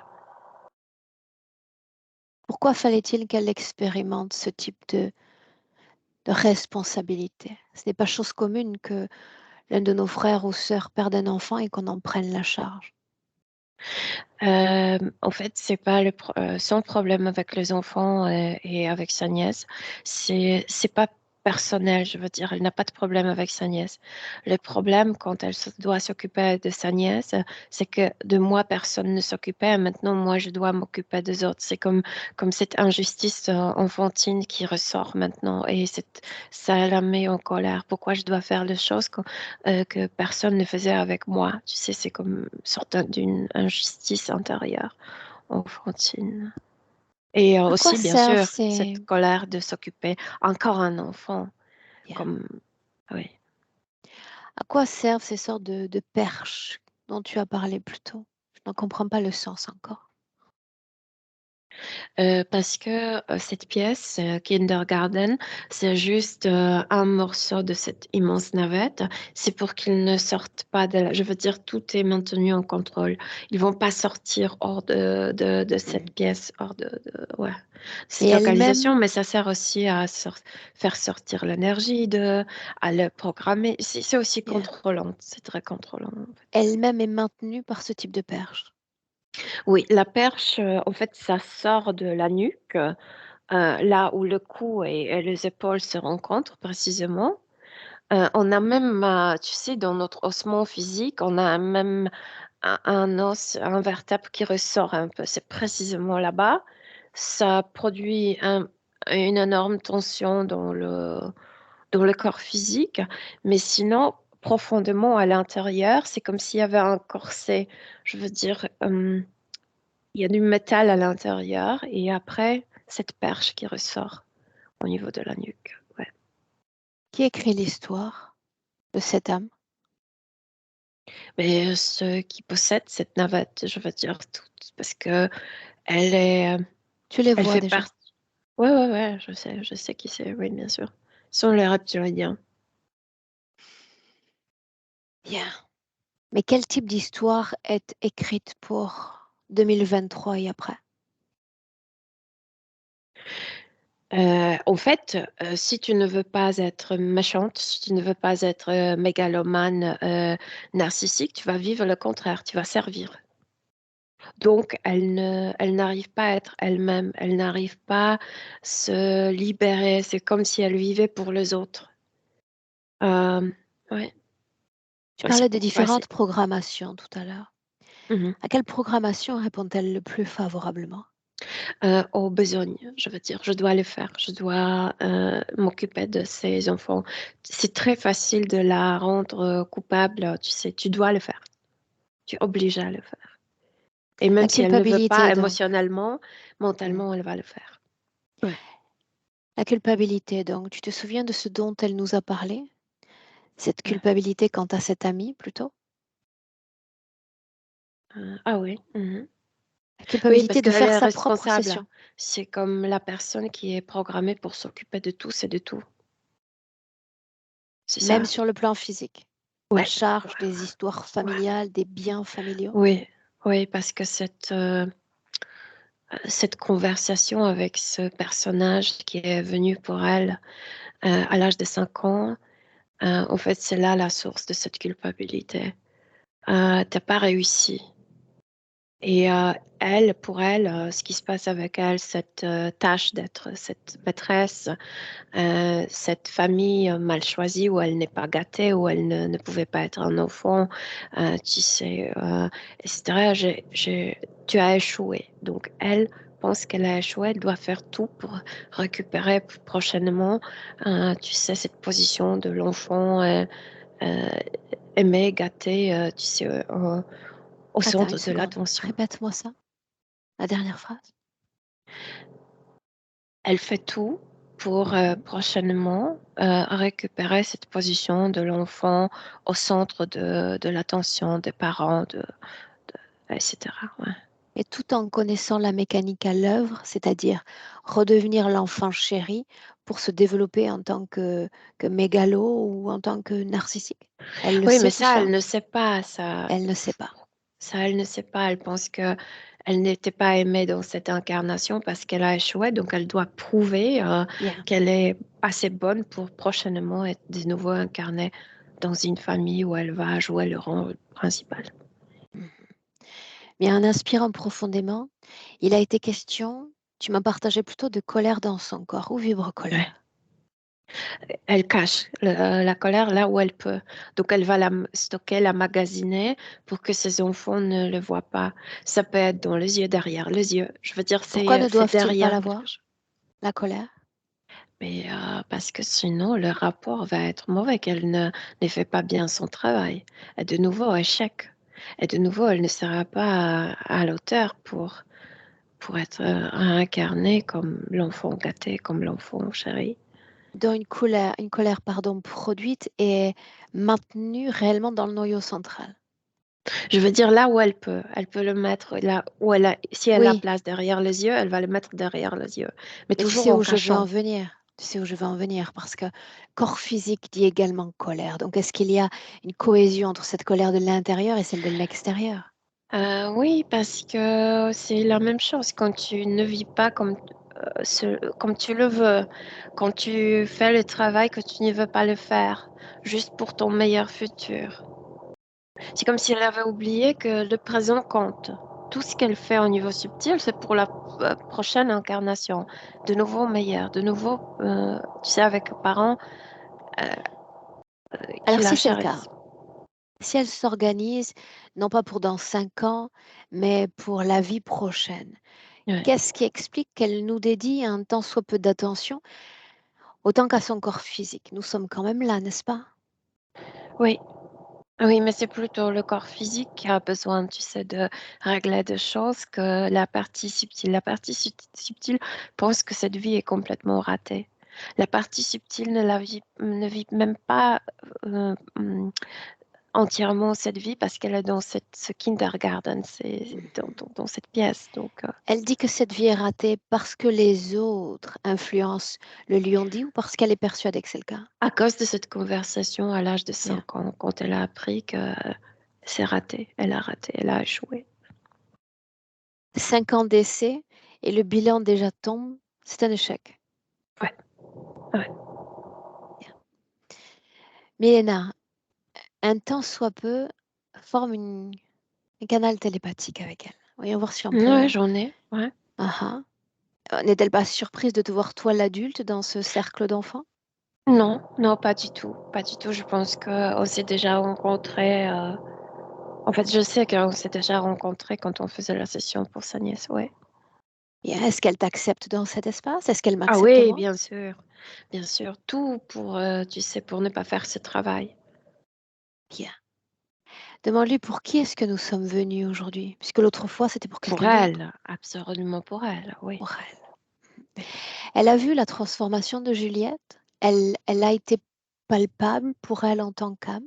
pourquoi fallait-il qu'elle expérimente ce type de responsabilité? Ce n'est pas chose commune que l'un de nos frères ou sœurs perde un enfant et qu'on en prenne la charge. En fait, c'est pas son problème avec les enfants et avec sa nièce. C'est pas personnel, je veux dire. Elle n'a pas de problème avec sa nièce. Le problème, quand elle doit s'occuper de sa nièce, c'est que de moi, personne ne s'occupait. Et maintenant, moi, je dois m'occuper des autres. C'est comme cette injustice enfantine qui ressort maintenant. Et ça la met en colère. Pourquoi je dois faire les choses que personne ne faisait avec moi. Tu sais, c'est comme une sorte d'une injustice intérieure enfantine. Et À quoi aussi, bien servent sûr, ces... cette colère de s'occuper encore un enfant, Bien. comme, oui. À quoi servent ces sortes de perches dont tu as parlé plus tôt? Je n'en comprends pas le sens encore. Parce que cette pièce, Kindergarten, c'est juste un morceau de cette immense navette. C'est pour qu'ils ne sortent pas de la... Je veux dire, tout est maintenu en contrôle. Ils vont pas sortir hors de cette pièce, hors ouais, Et cette localisation, elle-même, mais ça sert aussi à faire sortir l'énergie, à le programmer. C'est aussi bien. contrôlant, c'est très contrôlant. Elle-même est maintenue par ce type de perche. Oui, la perche, en fait, ça sort de la nuque. Là où le cou et les épaules se rencontrent précisément. On a même, tu sais, dans notre ossement physique, on a même un os, un vertèbre qui ressort un peu. C'est précisément là-bas. Ça produit une énorme tension dans le corps physique, mais sinon, profondément à l'intérieur, c'est comme s'il y avait un corset. Je veux dire, il y a du métal à l'intérieur et après, cette perche qui ressort. au niveau de la nuque. Ouais. Qui écrit l'histoire de cette âme? Mais ceux qui possèdent cette navette, je veux dire toutes, parce que elle est, Tu les elle vois fait déjà? partie. Ouais, je sais qui c'est, oui, bien sûr. Ce sont les reptiliens. Bien. Mais quel type d'histoire est écrite pour 2023 et après? En fait, si tu ne veux pas être méchante, si tu ne veux pas être mégalomane, narcissique, tu vas vivre le contraire, tu vas servir. Donc, elle n'arrive pas à être elle-même, elle n'arrive pas à se libérer. C'est comme si elle vivait pour les autres. Ouais, Tu ouais, c'est parlais de pourquoi c'est. différentes programmations tout à l'heure. Mhm. À quelle programmation répond-elle le plus favorablement? Aux besoins, je veux dire, je dois le faire, je dois m'occuper de ces enfants. C'est très facile de la rendre coupable, tu sais, tu dois le faire, tu es obligé à le faire. Et La même si elle ne veut pas culpabilité donc. émotionnellement, Hmm. mentalement, elle va le faire. Ouais. La culpabilité donc. Tu te souviens de ce dont elle nous a parlé? Cette Ouais. culpabilité quant à cette amie plutôt? Ah oui. Mhm. La Oui, parce culpabilité de qu'elle faire est sa propre responsable. session. C'est comme la personne qui est programmée pour s'occuper de tous et de tout. C'est Même ça. sur le plan physique. La Ouais. charge des histoires Ouais. familiales, des biens familiaux. Oui, oui, parce que cette conversation avec ce personnage qui est venu pour elle à l'âge de 5 ans, en fait, c'est là la source de cette culpabilité. T'as pas réussi. Et elle, pour elle, ce qui se passe avec elle, cette tâche d'être cette maîtresse, cette famille mal choisie où elle n'est pas gâtée, où elle ne pouvait pas être un enfant, tu sais, etc. Tu as échoué. Donc elle pense qu'elle a échoué, elle doit faire tout pour récupérer prochainement, tu sais, cette position de l'enfant euh, aimé, gâté, tu sais, au Attends centre une de seconde. l'attention. Répète-moi ça. La dernière phrase. Elle fait tout pour prochainement récupérer cette position de l'enfant au centre de l'attention des parents, etc. Ouais. Et tout en connaissant la mécanique à l'œuvre, c'est-à-dire redevenir l'enfant chéri pour se développer en tant que mégalo ou en tant que narcissique. Elle le Oui, mais sait tout ça, ça? elle ne sait pas. Ça, Elle ne sait pas. ça, elle ne sait pas. Elle pense que elle n'était pas aimée dans cette incarnation parce qu'elle a échoué. Donc, elle doit prouver Bien. qu'elle est assez bonne pour prochainement être de nouveau incarnée dans une famille où elle va jouer le rôle principal. Mhm. Mais en inspirant profondément, il a été question, tu m'as partagé plutôt de colère dans son corps. Où vibre Ouais. colère? Elle cache la colère là où elle peut. Donc, elle va la stocker, la magasiner pour que ses enfants ne le voient pas. Ça peut être dans les yeux, derrière les yeux. Je veux dire, Pourquoi ne c'est doivent-ils pas derrière la quelque voir, chose. la colère? Mais parce que sinon, le rapport va être mauvais, qu'elle ne fait pas bien son travail. Et de nouveau, échec. Et de nouveau, elle ne sera pas à l'auteur pour être incarnée comme l'enfant gâté, comme l'enfant chéri. Dans une colère pardon, produite et maintenue réellement dans le noyau central. Je veux dire là où elle peut le mettre là où elle a, si elle a Oui, place derrière les yeux, elle va le mettre derrière les yeux, mais mais tu toujours sais en où je veux en cachant. venir. Tu sais où je veux en venir parce que corps physique dit également colère. Donc est-ce qu'il y a une cohésion entre cette colère de l'intérieur et celle de l'extérieur? Oui, parce que c'est la même chose quand tu ne vis pas comme, comme tu le veux, quand tu fais le travail que tu ne veux pas le faire, juste pour ton meilleur futur. C'est comme si elle avait oublié que le présent compte. Tout ce qu'elle fait au niveau subtil, c'est pour la prochaine incarnation. De nouveau meilleur, de nouveau, tu sais, avec les parents euh, qui Alors la si c'est le cas, chérissent. si elle s'organise, non pas pour dans 5 ans, mais pour la vie prochaine, Ouais. qu'est-ce qui explique qu'elle nous dédie un tant soit peu d'attention, autant qu'à son corps physique? Nous sommes quand même là, n'est-ce pas? Oui, oui, mais c'est plutôt le corps physique qui a besoin, tu sais, de régler des choses que la partie subtile. La partie subtile pense que cette vie est complètement ratée. La partie subtile ne vit même pas entièrement cette vie parce qu'elle est dans ce kindergarten, c'est dans cette pièce. Donc, Elle dit que cette vie est ratée parce que les autres influences le lui ont dit ou parce qu'elle est persuadée que c'est le cas? à cause de cette conversation à l'âge de Bien. 5 ans, quand elle a appris que c'est raté, elle a échoué. 5 ans d'essai et le bilan déjà tombe, c'est un échec. Ouais, ouais. Milena, un tant soit peu, forme un canal télépathique avec elle. Voyons voir si on peut. Ouais, j'en ai, ouais. Ah N'est-elle pas surprise de te voir, toi, l'adulte, dans ce cercle d'enfants? Non, non, pas du tout. Pas du tout. Je pense qu'on s'est déjà rencontrés. En fait, je sais qu'on s'est déjà rencontrés quand on faisait la session pour sa nièce, ouais. Et est-ce qu'elle t'accepte dans cet espace? Est-ce qu'elle Ah m'accepte oui, moi? bien sûr. Bien sûr. Tout pour, tu sais, pour ne pas faire ce travail. Bien. Demande-lui pour qui est-ce que nous sommes venus aujourd'hui, puisque l'autre fois c'était pour Pour quelqu'un d'autre. elle, absolument pour elle, oui. Pour elle. Oui. Elle a vu la transformation de Juliette. Elle a été palpable pour elle en tant qu'âme.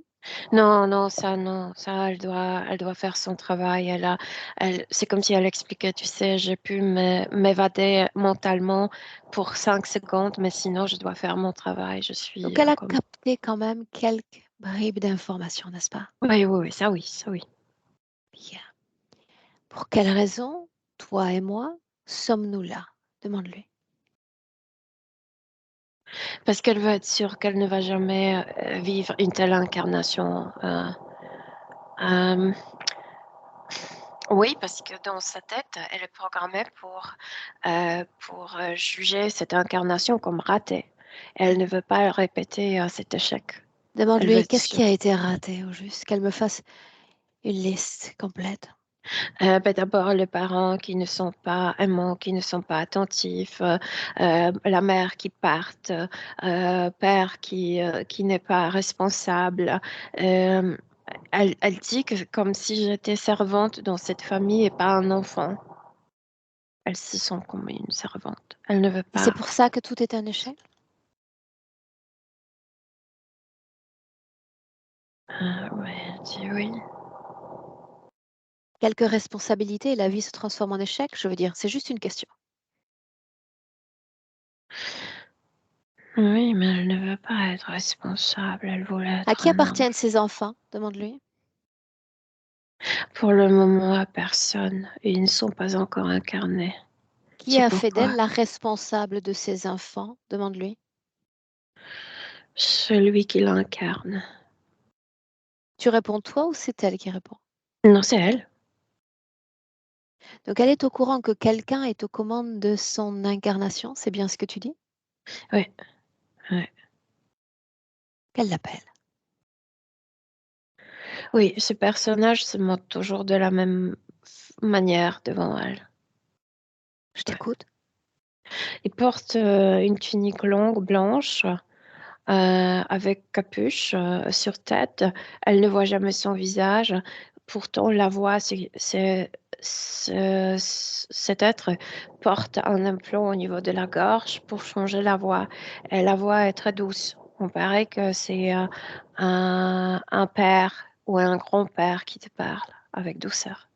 Non, non, ça, elle doit faire son travail. C'est comme si elle expliquait, tu sais, j'ai pu m'évader mentalement pour 5 secondes, mais sinon, je dois faire mon travail. Je suis Donc elle a comme... capté quand même quelques bribes d'informations, n'est-ce pas? Oui, oui, oui, ça oui, ça oui. Bien. Pour quelle raison, toi et moi, sommes-nous là? Demande-lui. Parce qu'elle veut être sûre qu'elle ne va jamais vivre une telle incarnation. Euh, oui, parce que dans sa tête, elle est programmée pour juger cette incarnation comme ratée. Elle ne veut pas répéter cet échec. Elle veut Demande-lui être qu'est-ce qui sûre. a été raté au juste, qu'elle me fasse une liste complète. Ben, d'abord, les parents qui ne sont pas aimants, qui ne sont pas attentifs, la mère qui part, père qui n'est pas responsable. Euh, elle dit que comme si j'étais servante dans cette famille et pas un enfant. Elle se sent comme une servante. Elle ne veut Et c'est pas. pour ça que tout est un échec? Ouais, elle dit oui. Quelques responsabilités et la vie se transforme en échec? Je veux dire, c'est juste une question. Oui, mais elle ne veut pas être responsable. Elle voulait À être qui un enfant. appartiennent ces enfants? Demande-lui. Pour le moment, à personne. Et ils ne sont pas encore incarnés. Qui C'est a fait pourquoi d'elle la responsable de ces enfants? Demande-lui. celui qui l'incarne. Tu réponds toi ou c'est elle qui répond? Non, c'est elle. Donc elle est au courant que quelqu'un est aux commandes de son incarnation, c'est bien ce que tu dis? Oui, oui. Qu'elle l'appelle. Oui, ce personnage se montre toujours de la même manière devant elle. Je Ouais. t'écoute. Il porte une tunique longue blanche avec capuche sur tête. Elle ne voit jamais son visage. Pourtant, la voix, cet être porte un implant au niveau de la gorge pour changer la voix. Et la voix est très douce. On paraît que c'est un père ou un grand-père qui te parle avec douceur.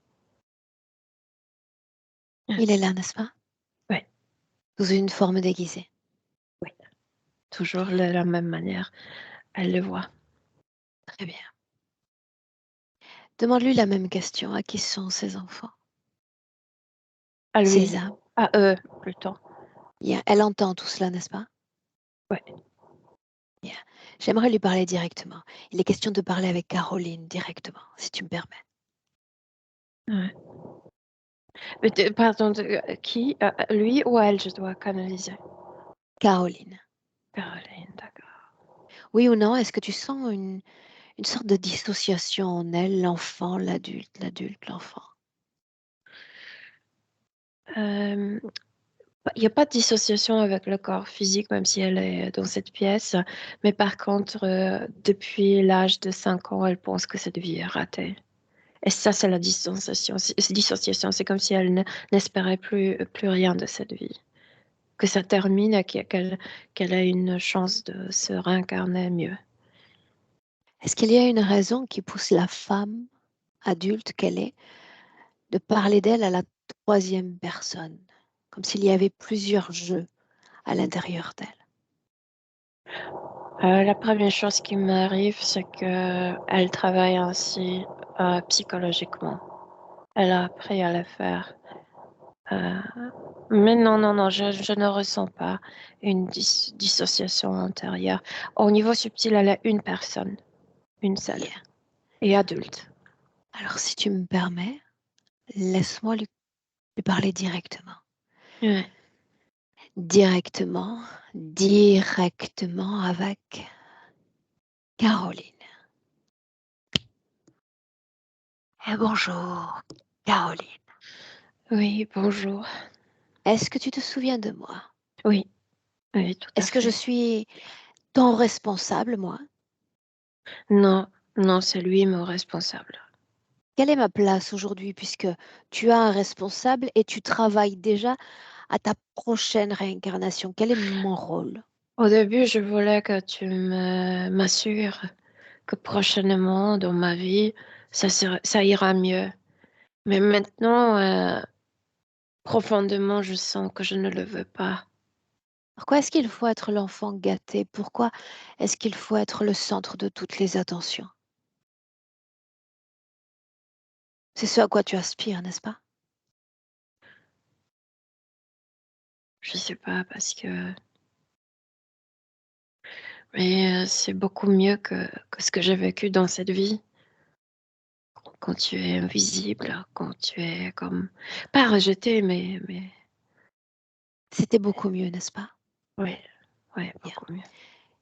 Il est là, n'est-ce pas? Oui, Sous une forme déguisée. oui, toujours de la même manière. Elle le voit. Très bien. Demande-lui la même question. À qui sont ses enfants? À Ses lui, âmes? à eux plutôt. Bien. Elle entend tout cela, n'est-ce pas? Oui. Bien. J'aimerais lui parler directement. Il est question de parler avec Caroline directement, si tu me permets. Ouais. Mais pardon, qui? Lui ou elle, je dois canaliser. Caroline. Caroline, d'accord. Oui ou non, est-ce que tu sens une sorte de dissociation en elle, l'enfant, l'adulte, l'enfant? Euh, Il n'y a pas de dissociation avec le corps physique, même si elle est dans cette pièce. Mais par contre, depuis l'âge de 5 ans, elle pense que cette vie est ratée. Et ça, c'est la dissociation. Dissociation, c'est comme si elle n'espérait plus rien de cette vie. que ça termine et qu'elle a une chance de se réincarner mieux. Est-ce qu'il y a une raison qui pousse la femme adulte qu'elle est de parler d'elle à la troisième personne, comme s'il y avait plusieurs jeux à l'intérieur d'elle? La première chose qui m'arrive, c'est qu'elle travaille ainsi psychologiquement. Elle a appris à le faire. Mais non, je ne ressens pas une dissociation intérieure. Au niveau subtil, elle est une personne, une seule, Yeah. et adulte. Alors, si tu me permets, laisse-moi lui parler directement. Ouais. Directement avec Caroline. Et bonjour, Caroline. Oui, bonjour. Est-ce que tu te souviens de moi? Oui, oui, tout à Est-ce que je fait. suis ton responsable, moi? Non, non, c'est lui mon responsable. Quelle est ma place aujourd'hui puisque tu as un responsable et tu travailles déjà à ta prochaine réincarnation? Quel est mon rôle? Au début, je voulais que tu m'assures que prochainement, dans ma vie, ça ira mieux. Mais maintenant, profondément, je sens que je ne le veux pas. Pourquoi est-ce qu'il faut être l'enfant gâté? Pourquoi est-ce qu'il faut être le centre de toutes les attentions? C'est ce à quoi tu aspires, n'est-ce pas? Je sais pas, parce que mais c'est beaucoup mieux que ce que j'ai vécu dans cette vie. Quand tu es invisible, quand tu es comme pas rejeté, mais C'était beaucoup mieux, n'est-ce pas? ouais, ouais, Bien. beaucoup mieux.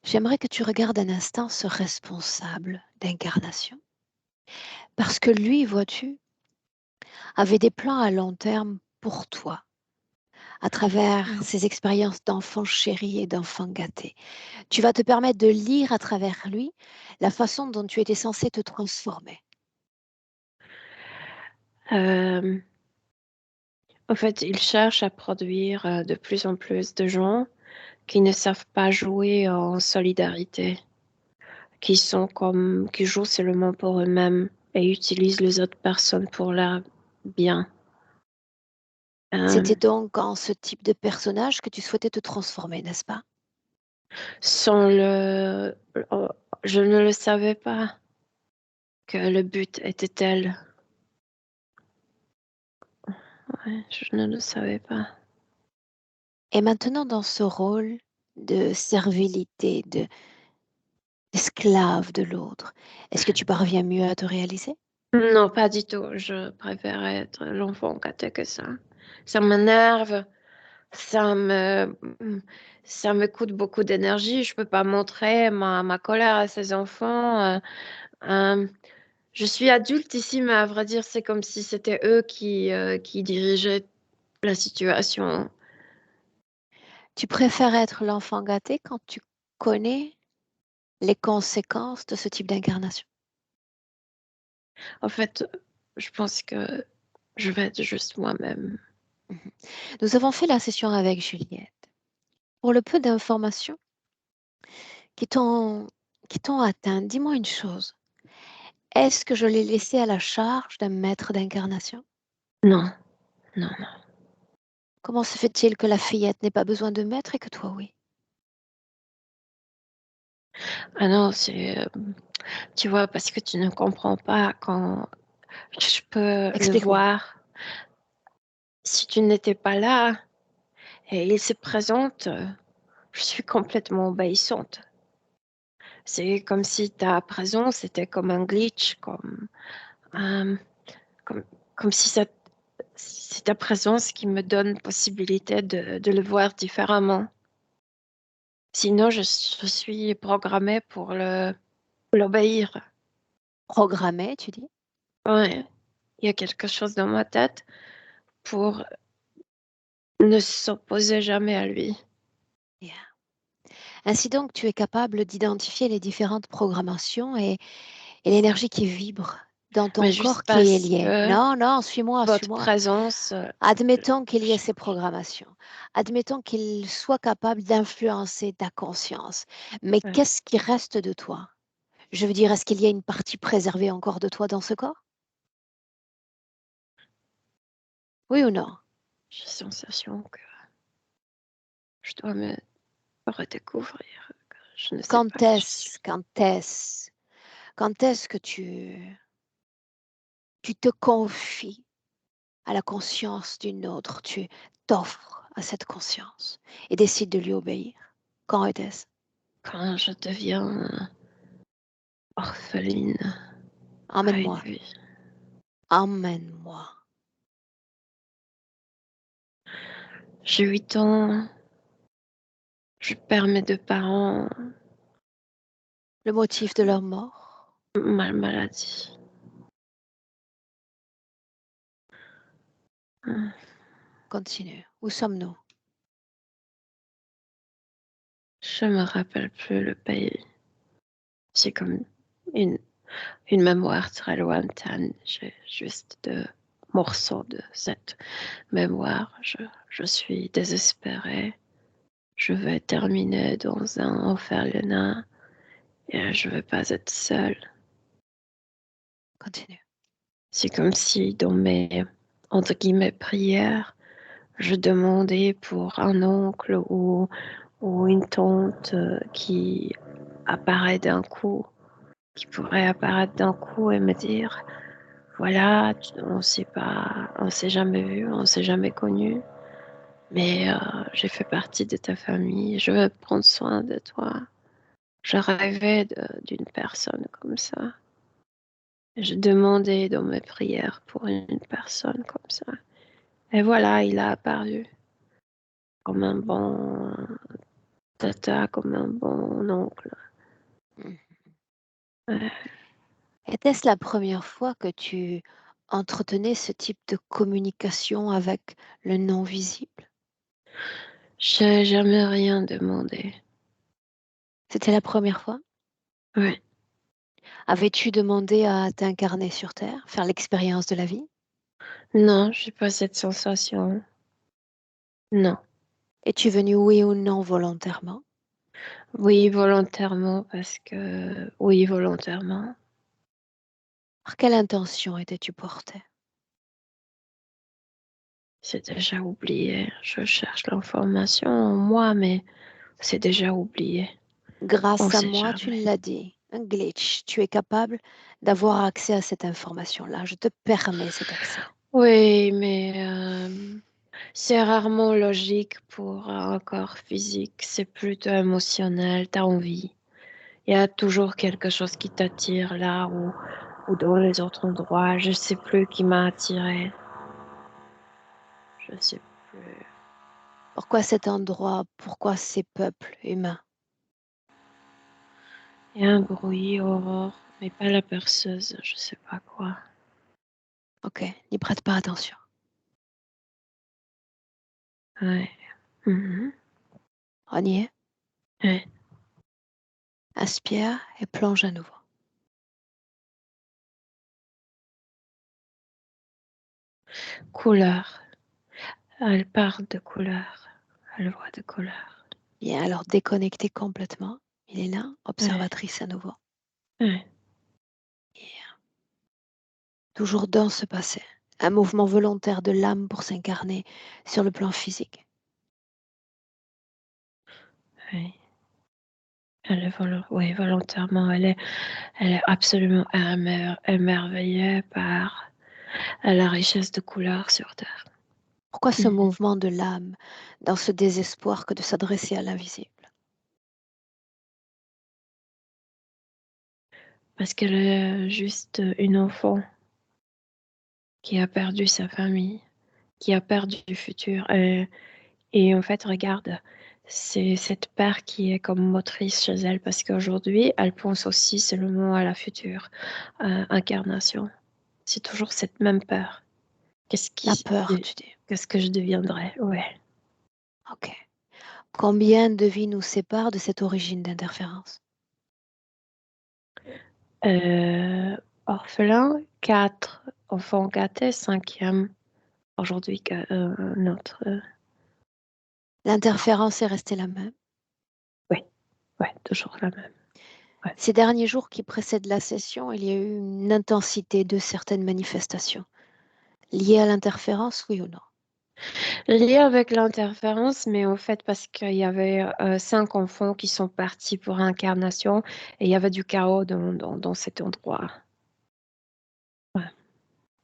J'aimerais que tu regardes un instant ce responsable d'incarnation. Parce que lui, vois-tu, avait des plans à long terme pour toi, à travers ses expériences d'enfant chéri et d'enfant gâté. Tu vas te permettre de lire à travers lui la façon dont tu étais censé te transformer. En fait, il cherche à produire de plus en plus de gens qui ne savent pas jouer en solidarité, qui jouent seulement pour eux-mêmes et utilisent les autres personnes pour leur bien. C'était Euh, donc en ce type de personnage que tu souhaitais te transformer, n'est-ce pas? sans le, je ne le savais pas que le but était tel. Ouais, je ne le savais pas. Et maintenant, dans ce rôle de servilité, d'esclave de l'autre, est-ce que tu parviens mieux à te réaliser? Non, pas du tout. Je préfère être l'enfant gâté que ça. Ça m'énerve. Ça me, ça me coûte beaucoup d'énergie. Je peux pas montrer ma colère à ces enfants. Euh, je suis adulte ici, mais à vrai dire, c'est comme si c'était eux qui dirigeaient la situation. Tu préfères être l'enfant gâté quand tu connais les conséquences de ce type d'incarnation? En fait, je pense que je vais être juste moi-même. Mhm. Nous avons fait la session avec Juliette. Pour le peu d'informations qui t'ont qui t'ont atteint, dis-moi une chose. Est-ce que je l'ai laissé à la charge d'un maître d'incarnation? Non, non, non. Comment se fait-il que la fillette n'ait pas besoin de maître et que toi, oui? Ah non, tu vois, parce que tu ne comprends pas quand je peux le Explique-moi. voir. Si tu n'étais pas là et il se présente, je suis complètement obéissante. C'est comme si ta présence était comme un glitch, euh, comme, comme si c'est ta présence qui me donne possibilité de le voir différemment. Sinon, je suis programmée pour l'obéir. Programmé, tu dis? Ouais, il y a quelque chose dans ma tête pour ne s'opposer jamais à lui. Bien. Ainsi donc, tu es capable d'identifier les différentes programmations et l'énergie qui vibre dans ton Mais corps juste qui est parce lié. que Non, non, suis-moi, votre suis-moi. présence, Admettons qu'il y ait je ces programmations. Admettons qu'il soit capable d'influencer ta conscience. Mais ouais, qu'est-ce qui reste de toi? Je veux dire, est-ce qu'il y a une partie préservée encore de toi dans ce corps? Oui ou non? j'ai la sensation que je dois me redécouvrir, que je ne sais pas Quand qui je suis. est-ce, quand est-ce, quand est-ce que tu te confies à la conscience d'une autre, tu t'offres à cette conscience et décides de lui obéir? Quand est-ce? Quand je deviens orpheline avec Emmène-moi, lui. emmène-moi. J'ai 8 ans, je perds mes 2 parents, Le motif de leur mort? ma maladie. Mmh. Continue. Où sommes-nous? Je me rappelle plus le pays. C'est comme une une mémoire très lointaine. J'ai juste de morceaux de cette mémoire. Je suis désespérée. Je vais terminer dans un orphelinat et je veux pas être seule. Continue. C'est comme si dans mes, entre guillemets, «prières», je demandais pour un oncle ou une tante, qui apparaît d'un coup, qui pourrait apparaître d'un coup et me dire: «Voilà, on s'est jamais vu, on s'est jamais connu, mais j'ai fait partie de ta famille, je veux prendre soin de toi». Je rêvais d'une personne comme ça. Je demandais dans mes prières pour une personne comme ça. Et voilà, il a apparu comme un bon tata, comme un bon oncle. Mhm. Ouais. Était-ce la première fois que tu entretenais ce type de communication avec le non visible? J'ai jamais rien demandé. C'était la première fois? Ouais. Avais-tu demandé à t'incarner sur Terre, faire l'expérience de la vie? Non, j'ai pas cette sensation. Non. Es-tu venu oui ou non volontairement? Oui, volontairement, parce que oui, volontairement. Par quelle intention étais-tu porté? C'est déjà oublié. Je cherche l'information en moi, mais c'est déjà oublié. On Grâce à sait moi, tu jamais. l'as dit, un glitch. Tu es capable d'avoir accès à cette information-là. Je te permets cet accès. Oui, mais c'est rarement logique pour un corps physique. C'est plutôt émotionnel. T'as envie. Il y a toujours quelque chose qui t'attire là ou dans les autres endroits. Je sais plus qui m'a attiré. Je sais plus. Pourquoi cet endroit? Pourquoi ces peuples humains? Il y a un bruit, Aurore, mais pas la perceuse. Je sais pas quoi. Ok, n'y prête pas attention. Ouais. Mhm. On y est? Ouais. Inspire et plonge à nouveau. Couleur. Elle parle de couleur. Elle voit de couleur. Bien, alors déconnectez complètement. Il est là, Ouais. observatrice à nouveau. Ouais. Yeah. Toujours dans ce passé. Un mouvement volontaire de l'âme pour s'incarner sur le plan physique. Ouais. Oui, volontairement. Elle est absolument émerveillée par la richesse de couleurs sur Terre. Pourquoi ce Mhm. mouvement de l'âme dans ce désespoir que de s'adresser à l'invisible? Parce qu'elle est juste une enfant qui a perdu sa famille, qui a perdu du futur. Et en fait, regarde, c'est cette peur qui est comme motrice chez elle parce qu'aujourd'hui, elle pense aussi seulement à la future incarnation. C'est toujours cette même peur. Qu'est-ce La qui, peur, tu dis. qu'est-ce que je deviendrai? Ouais. Ok. Combien de vies nous séparent de cette origine d'interférence? orphelin, 4 enfants gâtés, 5e aujourd'hui notre. L'interférence est restée la même. Oui, ouais, toujours la même. Ouais. Ces derniers jours qui précèdent la session, il y a eu une intensité de certaines manifestations. Liées à l'interférence, oui ou non? Lié avec l'interférence, mais en fait parce qu'il y avait 5 enfants qui sont partis pour incarnation et il y avait du chaos dans cet endroit. Ouais.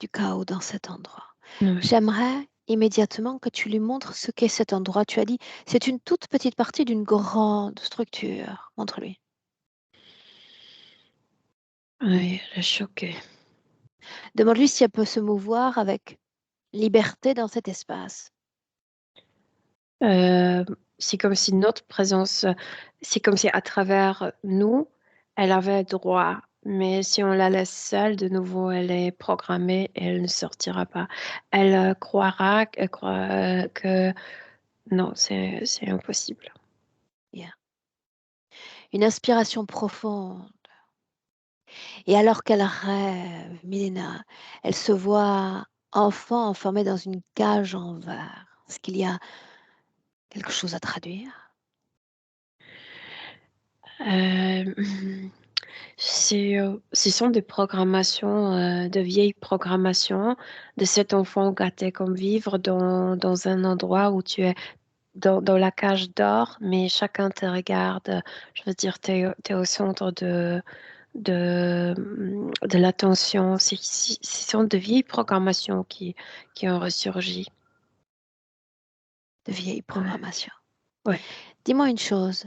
Du chaos dans cet endroit. Ouais. J'aimerais immédiatement que tu lui montres ce qu'est cet endroit. Tu as dit, c'est une toute petite partie d'une grande structure. Montre-lui. Oui, elle est choquée. Demande-lui si elle peut se mouvoir avec liberté dans cet espace. C'est comme si notre présence, c'est comme si à travers nous, elle avait droit. Mais si on la laisse seule, de nouveau, elle est programmée et elle ne sortira pas. Elle croira que non, c'est impossible. Bien. Une inspiration profonde. Et alors qu'elle rêve, Milena, elle se voit enfant enfermée dans une cage en verre. Est-ce qu'il y a quelque chose à traduire? Euh, ce sont des programmations, de vieilles programmations de cet enfant gâté comme vivre dans un endroit où tu es dans la cage d'or, mais chacun te regarde. Je veux dire, tu es au centre de l'attention. Ce sont de vieilles programmations qui ont ressurgi. De vieilles Ouais, programmations. ouais. Dis-moi une chose.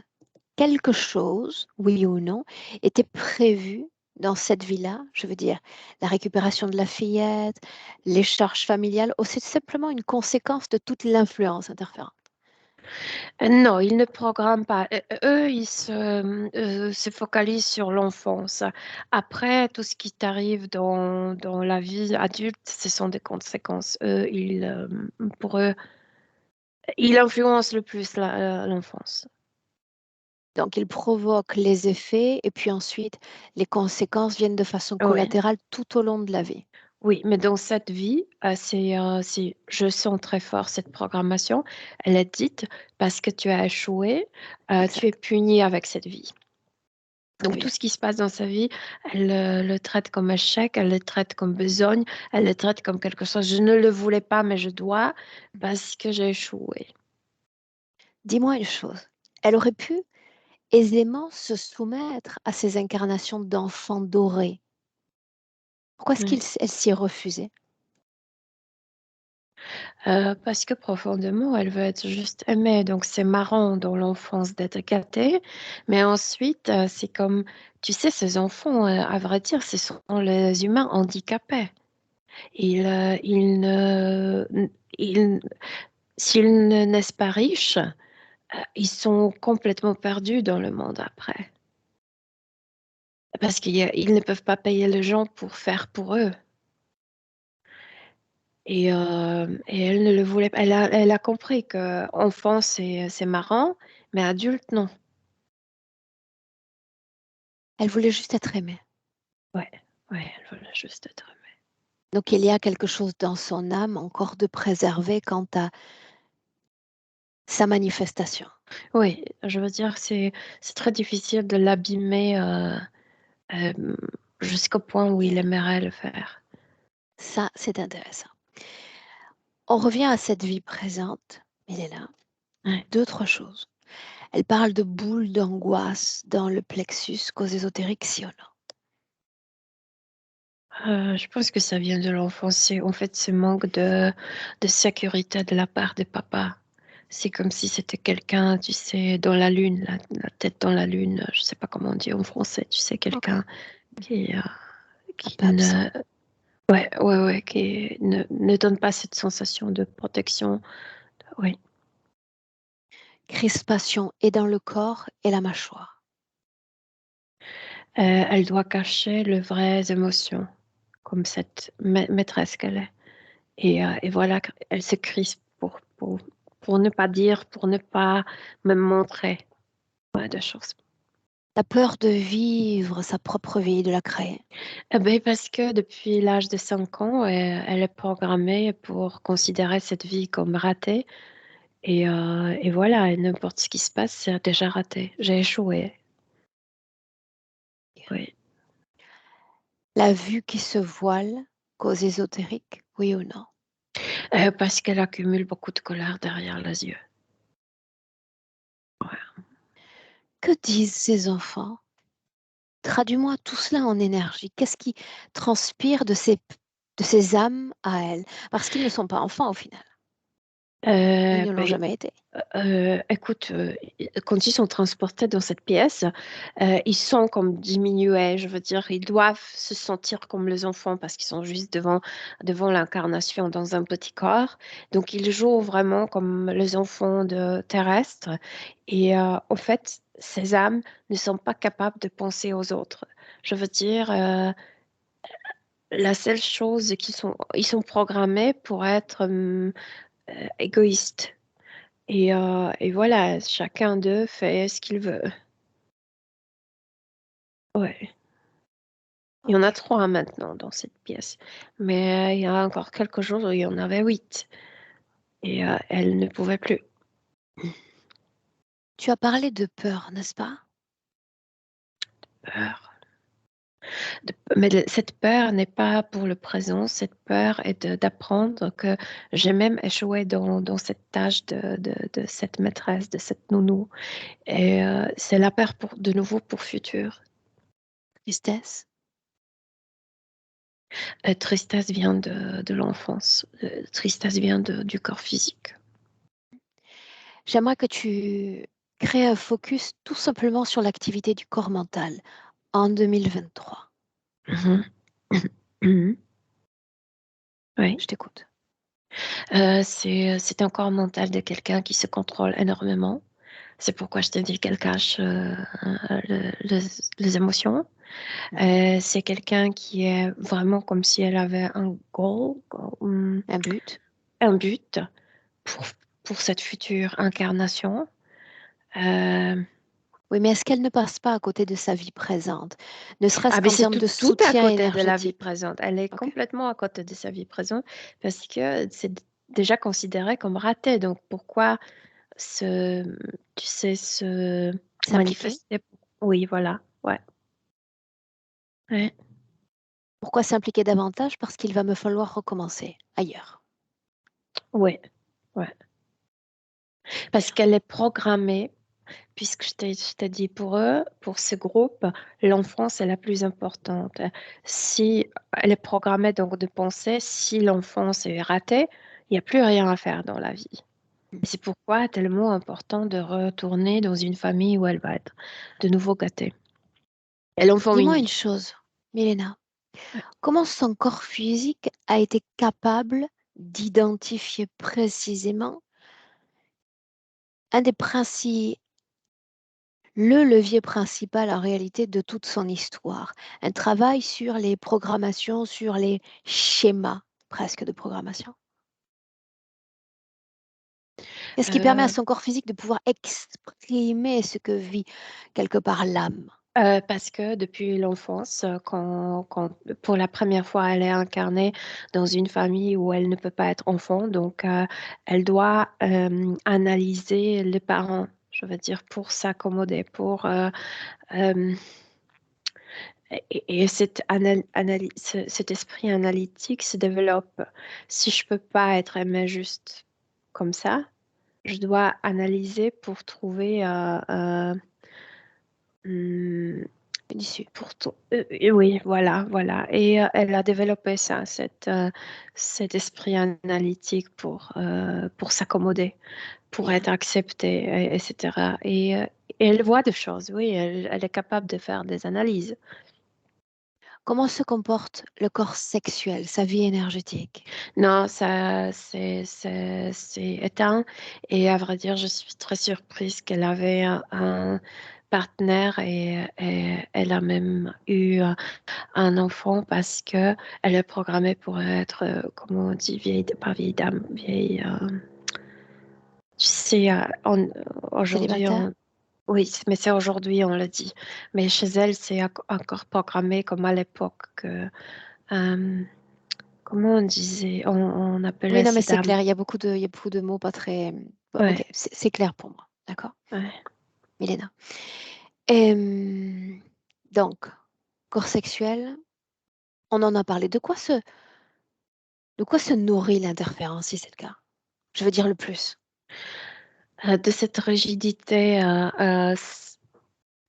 Quelque chose, oui ou non, était prévu dans cette vie-là? Je veux dire, la récupération de la fillette, les charges familiales, ou c'est simplement une conséquence de toute l'influence interférente? Non, ils ne programment pas. Eux, se focalisent sur l'enfance. Après, tout ce qui t'arrive dans la vie adulte, ce sont des conséquences. Pour eux, ils influencent le plus l'enfance. Donc, il provoque les effets et puis ensuite, les conséquences viennent de façon Oui, collatérale tout au long de la vie. oui, mais dans cette vie, je sens très fort cette programmation. Elle est dite parce que tu as échoué, tu es Exact. puni avec cette vie. Donc tout Oui. ce qui se passe dans sa vie, elle le traite comme échec, elle le traite comme besogne, elle le traite comme quelque chose. Je ne le voulais pas, mais je dois parce que j'ai échoué. Dis-moi une chose. Elle aurait pu aisément se soumettre à ces incarnations d'enfants dorés. Pourquoi est-ce Ouais. elle s'y est refusée? Parce que profondément, elle veut être juste aimée. Donc c'est marrant dans l'enfance d'être gâtée, mais ensuite, c'est comme, tu sais, ces enfants, à vrai dire, ce sont les humains handicapés. Ils ne, ils, s'ils ne naissent pas riches, ils sont complètement perdus dans le monde après. Parce qu'ils ne peuvent pas payer les gens pour faire pour eux. Et elle ne le voulait pas. Elle a compris que enfant, c'est marrant, mais adulte, non. Elle voulait juste être aimée. Ouais, ouais, elle voulait juste être aimée. Donc il y a quelque chose dans son âme encore de préservé quant à sa manifestation. Oui, je veux dire, c'est très difficile de l'abîmer euh, jusqu'au point où il Yeah. aimerait le faire. Ça, c'est intéressant. On revient à cette vie présente. Il est là. Ouais. Deux, trois choses. Elle parle de boules d'angoisse dans le plexus qu'aux ésotériques si ou non. Je pense que ça vient de l'enfance. En fait, ce manque de sécurité de la part des papas. C'est comme si c'était quelqu'un, tu sais, dans la lune, la tête dans la lune. Je sais pas comment on dit en français. Tu sais, Ok. quelqu'un qui, euh, Un qui peu absent. ne, ouais, qui ne donne pas cette sensation de protection. Oui. Crispation et dans le corps et la mâchoire. Elle doit cacher les vraies émotions, comme cette maîtresse qu'elle est. Et voilà, elle se crispe pour ne pas dire, pour ne pas me montrer. Ouais, des choses. La peur de vivre sa propre vie, de la créer. Ben, parce que depuis l'âge de 5 ans, elle est programmée pour considérer cette vie comme ratée. Et voilà, et n'importe ce qui se passe, c'est déjà raté. J'ai échoué. Oui. La vue qui se voile, cause ésotérique, oui ou non? Parce qu'elle accumule beaucoup de colère derrière les yeux. Que disent ces enfants? Traduis-moi tout cela en énergie. Qu'est-ce qui transpire de ces âmes à elles? Parce qu'ils ne sont pas enfants au final. Ils ne l'ont Ben, jamais été. écoute, quand ils sont transportés dans cette pièce, ils sont comme diminués. Je veux dire, ils doivent se sentir comme les enfants parce qu'ils sont juste devant l'incarnation dans un petit corps. Donc, ils jouent vraiment comme les enfants terrestres. Et en fait, ces âmes ne sont pas capables de penser aux autres. Je veux dire, la seule chose ils sont programmés pour être égoïstes. Et voilà, chacun d'eux fait ce qu'il veut. Ouais. Il y en a Ok. 3 maintenant dans cette pièce. Mais il y a encore quelques jours, il y en avait 8. Et elle ne pouvait plus. Tu as parlé de peur, n'est-ce pas? Peur. Mais cette peur n'est pas pour le présent. Cette peur est d'apprendre que j'ai même échoué dans cette tâche de cette maîtresse, de cette nounou. Et c'est la peur de nouveau pour futur. Tristesse. Tristesse vient de l'enfance. Tristesse vient du corps physique. J'aimerais que tu crées un focus tout simplement sur l'activité du corps mental en 2023. Mhm. Mhm. Oui. Je t'écoute. C'est un corps mental de quelqu'un qui se contrôle énormément. C'est pourquoi je te dis qu'elle cache les émotions. Mhm. C'est quelqu'un qui est vraiment comme si elle avait un goal, Un but. un but pour, pour cette future incarnation. Euh, Oui, mais est-ce qu'elle ne passe pas à côté de sa vie présente, ne serait-ce Ah, mais qu'en c'est termes de tout à soutien côté de la vie énergétique? présente. Elle est Ok. complètement à côté de sa vie présente parce que c'est déjà considéré comme raté. Donc pourquoi se, tu sais, se S'impliquer. manifester? Oui, voilà. Ouais. Ouais. Pourquoi s'impliquer davantage? Parce qu'il va me falloir recommencer ailleurs. Ouais. Ouais. Parce qu'elle est programmée, puisque je t'ai dit pour eux, pour ce groupe, l'enfance est la plus importante. Si elle est programmée donc de penser, si l'enfance est ratée, il n'y a plus rien à faire dans la vie. Mm. Et c'est pourquoi tellement important de retourner dans une famille où elle va être de nouveau gâtée. Et l'enfant Dis-moi une unique. chose, Milena. Comment son corps physique a été capable d'identifier précisément un des principes, le levier principal en réalité de toute son histoire, un travail sur les programmations, sur les schémas presque de programmation. Et ce qui permet à Euh, son corps physique de pouvoir exprimer ce que vit quelque part l'âme. Parce que depuis l'enfance, pour la première fois, elle est incarnée dans une famille où elle ne peut pas être enfant, donc elle doit analyser les parents, je veux dire, pour s'accommoder, euh, et cet esprit analytique se développe. Si je peux pas être aimée juste comme ça, je dois analyser pour trouver hum, Une issue. oui, voilà, voilà. Et elle a développé ça, cet esprit analytique pour s'accommoder, pour Bien. être acceptée, etc. Et elle voit des choses, oui, elle est capable de faire des analyses. Comment se comporte le corps sexuel, sa vie énergétique? Non, ça, c'est éteint. Et à vrai dire, je suis très surprise qu'elle avait un partenaire et elle a même eu un enfant parce que elle est programmée pour être, comment on dit, pas vieille dame, vieille. Tu sais, aujourd'hui, Célibataire? Oui, mais c'est aujourd'hui, on le dit. Mais chez elle, c'est encore programmé comme à l'époque que, comment on disait, on Oui, appelait non, mais ces c'est dames. clair, il y a beaucoup de mots pas très. Bon, ok, Ouais, c'est clair pour moi. D'accord, ouais. Milena. Euh, donc, corps sexuel, on en a parlé. De quoi se nourrit l'interférence, si c'est le cas? Je veux dire le plus. De cette rigidité,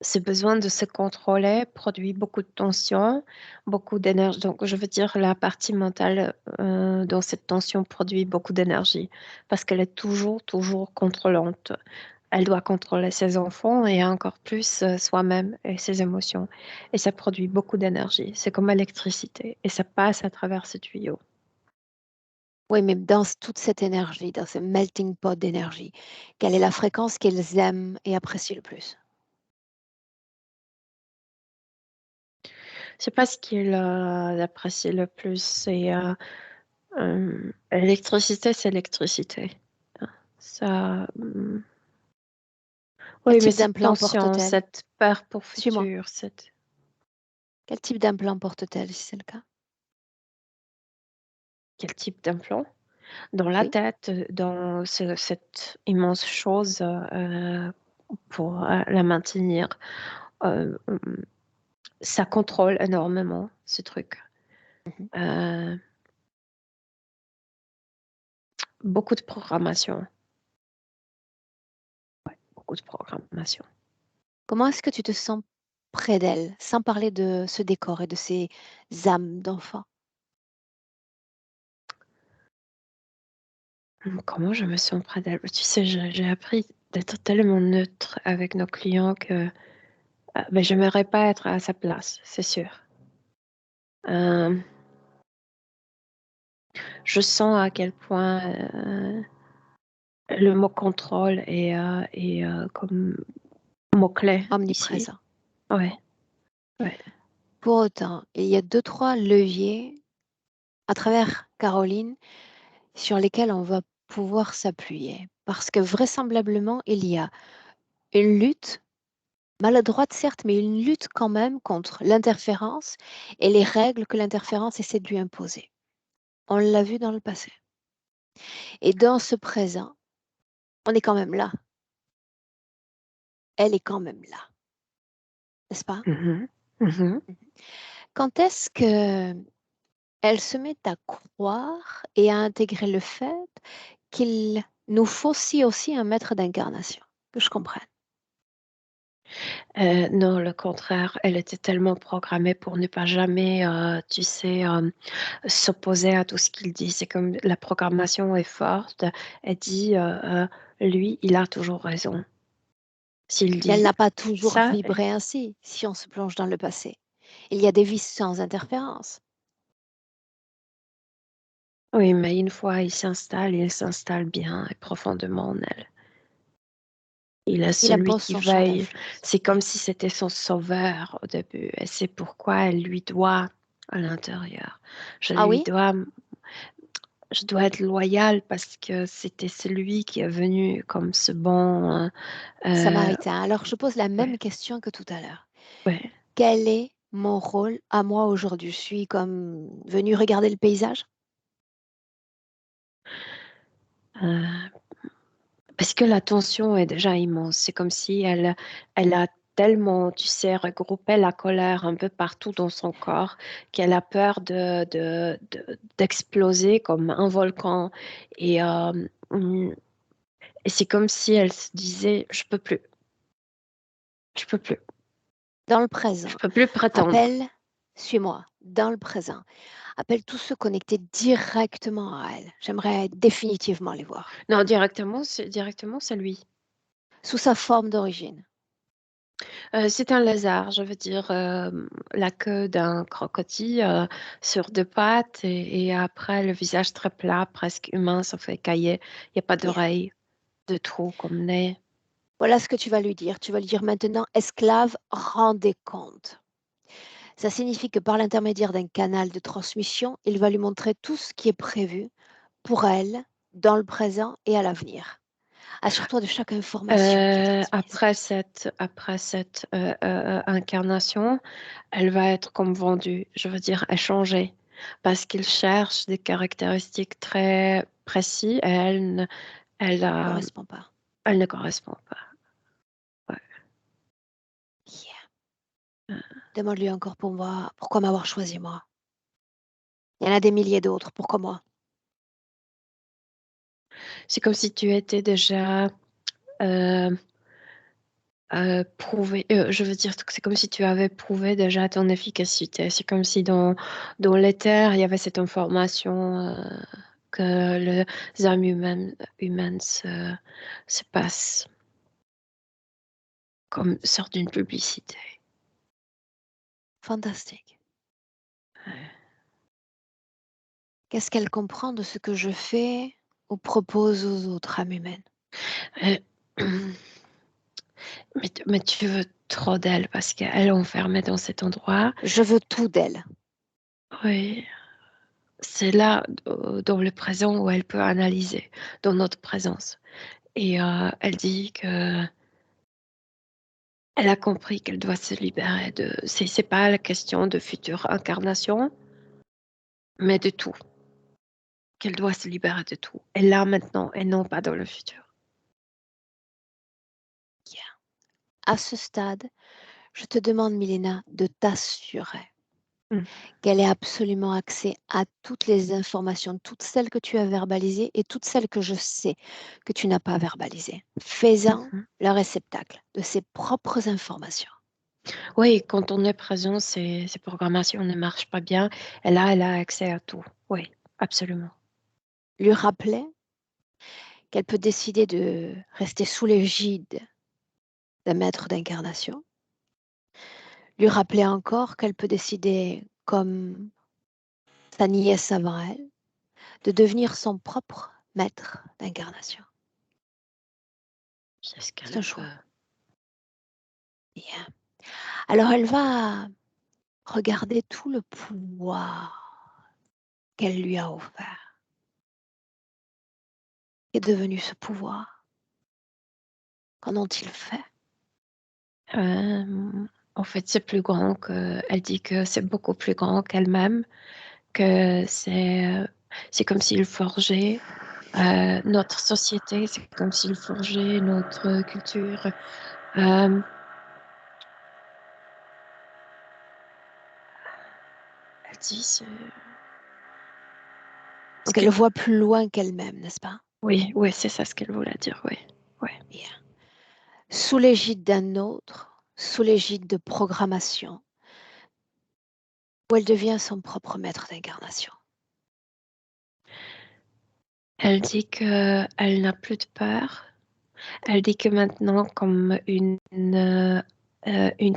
ce besoin de se contrôler produit beaucoup de tension, beaucoup d'énergie. Donc, je veux dire, la partie mentale dans cette tension produit beaucoup d'énergie parce qu'elle est toujours, toujours contrôlante. Elle doit contrôler ses enfants et encore plus soi-même et ses émotions. Et ça produit beaucoup d'énergie. C'est comme l'électricité et ça passe à travers ce tuyau. Oui, mais dans toute cette énergie, dans ce melting pot d'énergie, quelle est la fréquence qu'ils aiment et apprécient le plus? Je sais pas ce qu'il apprécie le plus. C'est l'électricité, c'est l'électricité. Ça, Quel oui, mais type cette d'implant tension, porte-t-elle? cette peur pour Suis-moi. futur, cette Quel type d'implant porte-t-elle, si c'est le cas? quel type d'implant? Dans la Oui. tête, dans cette immense chose pour la maintenir. Euh, Ça contrôle énormément ce truc. Mhm. Euh, Beaucoup de programmation. Beaucoup de programmation. Comment est-ce que tu te sens près d'elle, sans parler de ce décor et de ces âmes d'enfants? Comment je me sens près d'elle? Tu sais, j'ai appris d'être tellement neutre avec nos clients que ben, je n'aimerais pas être à sa place, c'est sûr. Euh, je sens à quel point le mot contrôle est comme mot-clé ici. Omniprésent. Ouais, ouais. Pour autant, il y a 2, 3 leviers à travers Caroline sur lesquels on va pouvoir s'appuyer. Parce que vraisemblablement, il y a une lutte, maladroite certes, mais une lutte quand même contre l'interférence et les règles que l'interférence essaie de lui imposer. On l'a vu dans le passé. Et dans ce présent, on est quand même là. Elle est quand même là, n'est-ce pas? Mhm, mhm. Quand est-ce que elle se met à croire et à intégrer le fait qu'il nous faut aussi un maître d'incarnation, que je comprenne. Non, le contraire, elle était tellement programmée pour ne pas jamais, tu sais, s'opposer à tout ce qu'il dit. C'est comme la programmation est forte. Elle dit, lui, il a toujours raison. S'il Mais elle dit n'a pas toujours ça, vibré ainsi, si on se plonge dans le passé. Il y a des vies sans interférence. oui, mais une fois il s'installe bien et profondément en elle. Il est Il celui impose qui son champ veille. d'influence. C'est comme Oui. si c'était son sauveur au début. Et c'est pourquoi elle lui doit à l'intérieur. Je Ah lui oui, dois, je dois être loyale parce que c'était celui qui est venu comme ce bon. Euh, samaritain. Alors je pose la même ouais, question que tout à l'heure. ouais. Quel est mon rôle à moi aujourd'hui? Je suis comme venue regarder le paysage? Euh, Parce que la tension est déjà immense. C'est comme si elle a tellement, tu sais, regroupé la colère un peu partout dans son corps qu'elle a peur d'exploser comme un volcan. Et, hum, et c'est comme si elle se disait, je peux plus, Dans le je présent. peux plus prétendre. Appelle, suis-moi, dans le présent. Appelle tous ceux connectés directement à elle. J'aimerais définitivement les voir. Non, directement, c'est lui. Sous sa forme d'origine. C'est un lézard, je veux dire, la queue d'un crocodile sur deux pattes et après le visage très plat, presque humain, ça fait caillé. Il n'y a pas Bien. d'oreilles, de trous comme nez. Voilà ce que tu vas lui dire. Tu vas lui dire maintenant, esclave, rendez compte. Ça signifie que par l'intermédiaire d'un canal de transmission, il va lui montrer tout ce qui est prévu pour elle dans le présent et à l'avenir. Assure-toi de chaque information qui est transmise. Après cette incarnation, elle va être comme vendue, je veux dire échangée, parce qu'il cherche des caractéristiques très précises et elle, Ne a- correspond pas. elle ne correspond pas. Ouais. Yeah. Demande-lui encore pourquoi m'avoir choisi moi. Il y en a des milliers d'autres, pourquoi moi? C'est comme si tu étais déjà euh, prouvé, je veux dire que c'est comme si tu avais prouvé déjà ton efficacité. C'est comme si dans l'éther, il y avait cette information que les âmes humaines se passent comme sorte d'une publicité. Fantastique. Ouais. Qu'est-ce qu'elle comprend de ce que je fais ou propose aux autres âmes humaines? Euh, mais tu veux trop d'elle parce qu'elle est enfermée dans cet endroit. Je veux tout d'elle. Oui, c'est là, dans le présent, où elle peut analyser, dans notre présence. Et elle dit que elle a compris qu'elle doit se libérer de. C'est pas la question de future incarnation, mais de tout. Qu'elle doit se libérer de tout. Et là maintenant, et non pas dans le futur. Yeah. À ce stade, je te demande, Milena, de t'assurer Mm. qu'elle ait absolument accès à toutes les informations, toutes celles que tu as verbalisées et toutes celles que je sais que tu n'as pas verbalisées. Fais-en Mhm. le réceptacle de ses propres informations. Oui, quand on est présent, ces programmations ne marchent pas bien. Et là, elle a accès à tout. Oui, absolument. Lui rappeler qu'elle peut décider de rester sous l'égide d'un maître d'incarnation. Lui rappeler encore qu'elle peut décider, comme sa nièce avant elle, de devenir son propre maître d'incarnation. C'est ce C'est qu'elle un veut. choix. Bien. Alors elle va regarder tout le pouvoir qu'elle lui a offert. Qu'est devenu ce pouvoir? Qu'en ont-ils fait? En fait, c'est plus grand que. Elle dit que c'est beaucoup plus grand qu'elle-même, que c'est comme s'il forgeait notre société, c'est comme s'il forgeait notre culture. Euh, Elle dit, Parce qu'elle le voit plus loin qu'elle-même, n'est-ce pas? oui, oui, c'est ça ce qu'elle voulait dire, oui. Oui. Bien. Sous l'égide d'un autre, sous l'égide de programmation, où elle devient son propre maître d'incarnation. Elle dit qu'elle n'a plus de peur. Elle dit que maintenant, comme une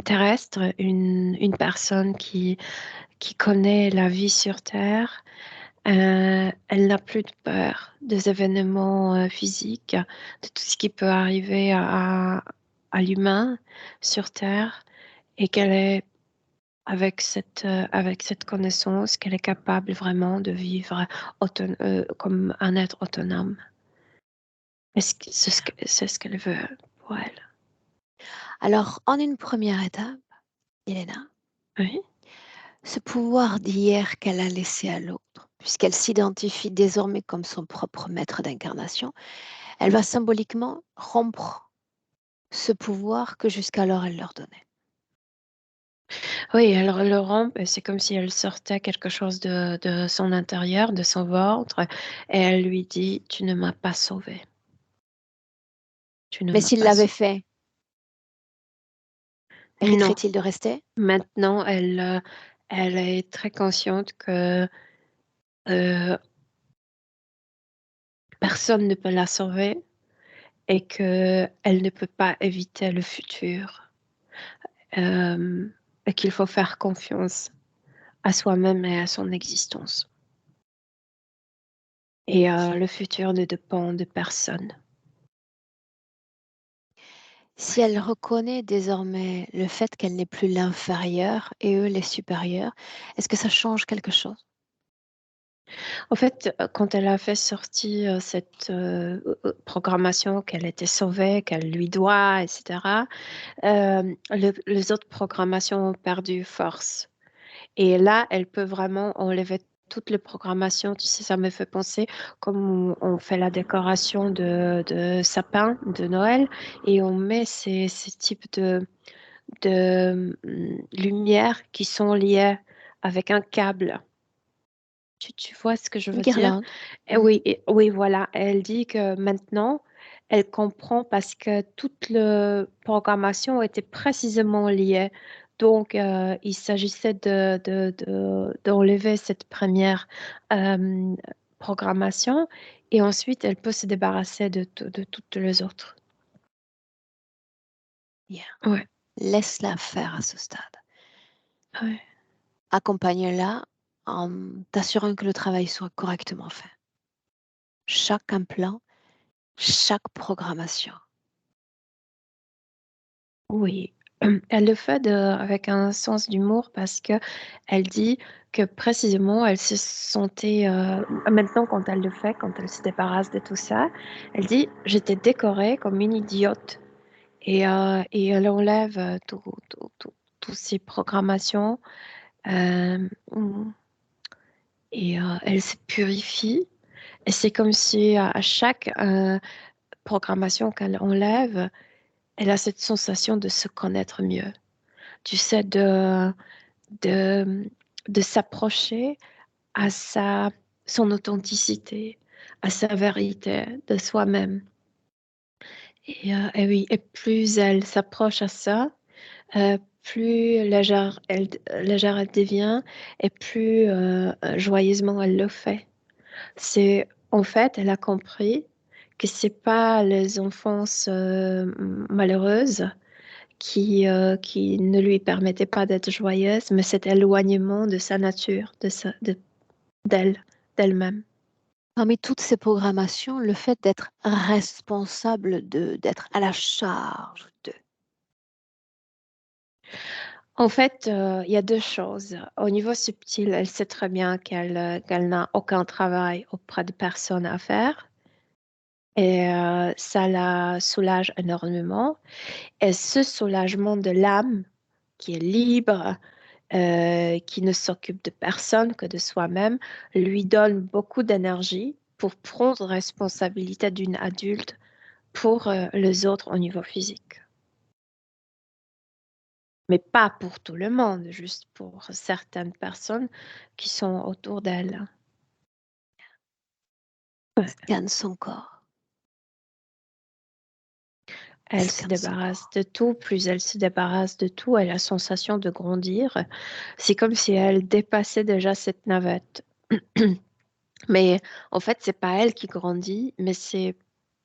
terrestre, une personne qui connaît la vie sur Terre, elle n'a plus de peur des événements physiques, de tout ce qui peut arriver à l'humain sur Terre, et qu'elle est avec cette connaissance, qu'elle est capable vraiment de vivre comme un être autonome. C'est ce qu'elle veut pour elle. Alors, en une première étape, Elena, Oui. ce pouvoir d'hier qu'elle a laissé à l'autre, puisqu'elle s'identifie désormais comme son propre maître d'incarnation, elle va symboliquement rompre ce pouvoir que jusqu'alors elle leur donnait. Oui, alors Laurent, c'est comme si elle sortait quelque chose de son intérieur, de son ventre, et elle lui dit, tu ne m'as pas sauvée. Tu ne Mais m'as s'il pas l'avait sauvée. fait, Non, mériterait-il de rester? maintenant, elle est très consciente que euh, personne ne peut la sauver et qu'elle ne peut pas éviter le futur. euh, et qu'il faut faire confiance à soi-même et à son existence. Et le futur ne dépend de personne. Si elle reconnaît désormais le fait qu'elle n'est plus l'inférieur et eux les supérieurs, est-ce que ça change quelque chose? En fait, quand elle a fait sortir cette programmation qu'elle était sauvée, qu'elle lui doit, etc., les autres programmations ont perdu force. Et là, elle peut vraiment enlever toutes les programmations. Tu sais, ça me fait penser comme on fait la décoration de sapin de Noël et on met ces types de lumières qui sont liées avec un câble. Tu vois ce que je Une veux dire? guirlande. Oui, oui, voilà. Elle dit que maintenant, elle comprend parce que toute la programmation était précisément liée. Donc, il s'agissait d'enlever cette première euh, programmation et ensuite, elle peut se débarrasser de toutes les autres. Yeah. Ouais, Laisse-la faire à ce stade. ouais. Accompagne-la en t'assurant que le travail soit correctement fait. Chaque implant, chaque programmation. Oui, elle le fait avec un sens d'humour parce que elle dit que précisément elle se sentait maintenant quand elle le fait, quand elle se débarrasse de tout ça, elle dit j'étais décorée comme une idiote et elle enlève toutes ces programmations euh, et elle se purifie et c'est comme si à chaque programmation qu'elle enlève, elle a cette sensation de se connaître mieux. Tu sais, de, de s'approcher à son authenticité, à sa vérité de soi-même. Et oui, et plus elle s'approche à ça, plus légère elle devient et plus joyeusement elle le fait. En fait, elle a compris que c'est pas les enfances malheureuses qui ne lui permettait pas d'être joyeuse, mais cet éloignement de sa nature, d'elle, d'elle-même. Parmi toutes ces programmations, le fait d'être responsable d'être à la charge de. En fait, il y a deux choses. Au niveau subtil, elle sait très bien qu'elle n'a aucun travail auprès de personne à faire. Et ça la soulage énormément. Et ce soulagement de l'âme qui est libre, qui ne s'occupe de personne que de soi-même, lui donne beaucoup d'énergie pour prendre responsabilité d'une adulte pour les autres au niveau physique. Mais pas pour tout le monde, juste pour certaines personnes qui sont autour d'elle. Scanne son corps. Elle se Scanne son débarrasse corps. de tout, plus elle se débarrasse de tout, elle a la sensation de grandir. C'est comme si elle dépassait déjà cette navette. Mais en fait, c'est pas elle qui grandit, mais c'est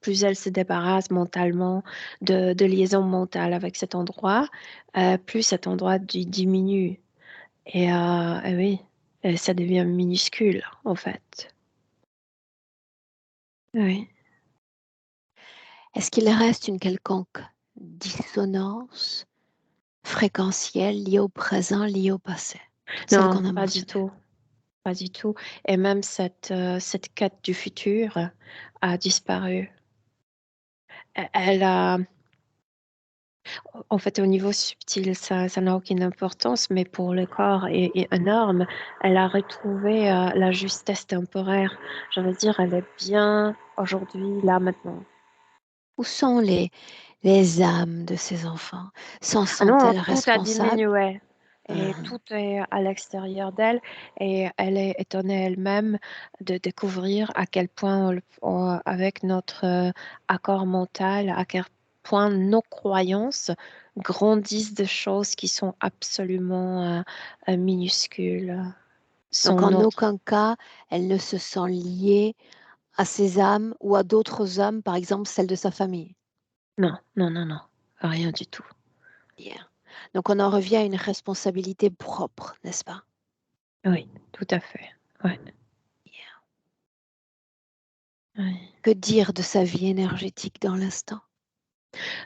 plus elle se débarrasse mentalement de liaison mentale avec cet endroit, plus cet endroit diminue. Et oui, et ça devient minuscule, en fait. Oui. Est-ce qu'il reste une quelconque dissonance fréquentielle liée au présent, liée au passé? Toutes celles Non, qu'on a pas du mentionnées. tout. Pas du tout. Et même cette quête du futur a disparu. Elle a, en fait, au niveau subtil, ça n'a aucune importance, mais pour le corps est énorme. Elle a retrouvé la justesse temporaire. Je veux dire, elle est bien aujourd'hui, là, maintenant. Où sont les âmes de ces enfants? S'en Ah non, sont-elles tout a responsables? diminué. Et Hein. tout est à l'extérieur d'elle. Et elle est étonnée elle-même de découvrir à quel point, avec notre accord mental, à quel point nos croyances grandissent de choses qui sont absolument minuscules. Donc Sont en notre... aucun cas, elle ne se sent liée à ces âmes ou à d'autres âmes, par exemple celles de sa famille. Non, non, non, non. Rien du tout. Bien. Donc on en revient à une responsabilité propre, n'est-ce pas? Oui, tout à fait. Ouais. Bien. Ouais. Que dire de sa vie énergétique dans l'instant?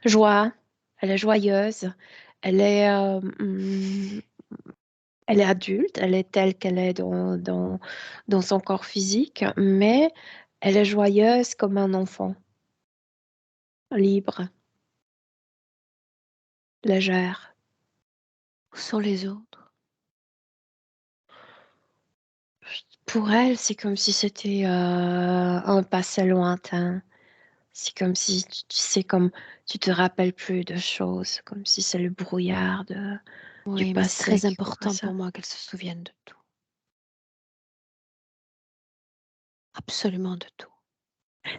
Joie, elle est joyeuse. Elle est Elle est adulte, elle est telle qu'elle est dans son corps physique, mais elle est joyeuse comme un enfant, libre, légère. Où sont les autres? Pour elle, c'est comme si c'était un passé lointain. C'est comme si c'est comme tu te rappelles plus de choses, comme si c'est le brouillard du Oui, mais c'est passé très qui vous important passe. pour moi qu'elle se souvienne de tout. Absolument de tout.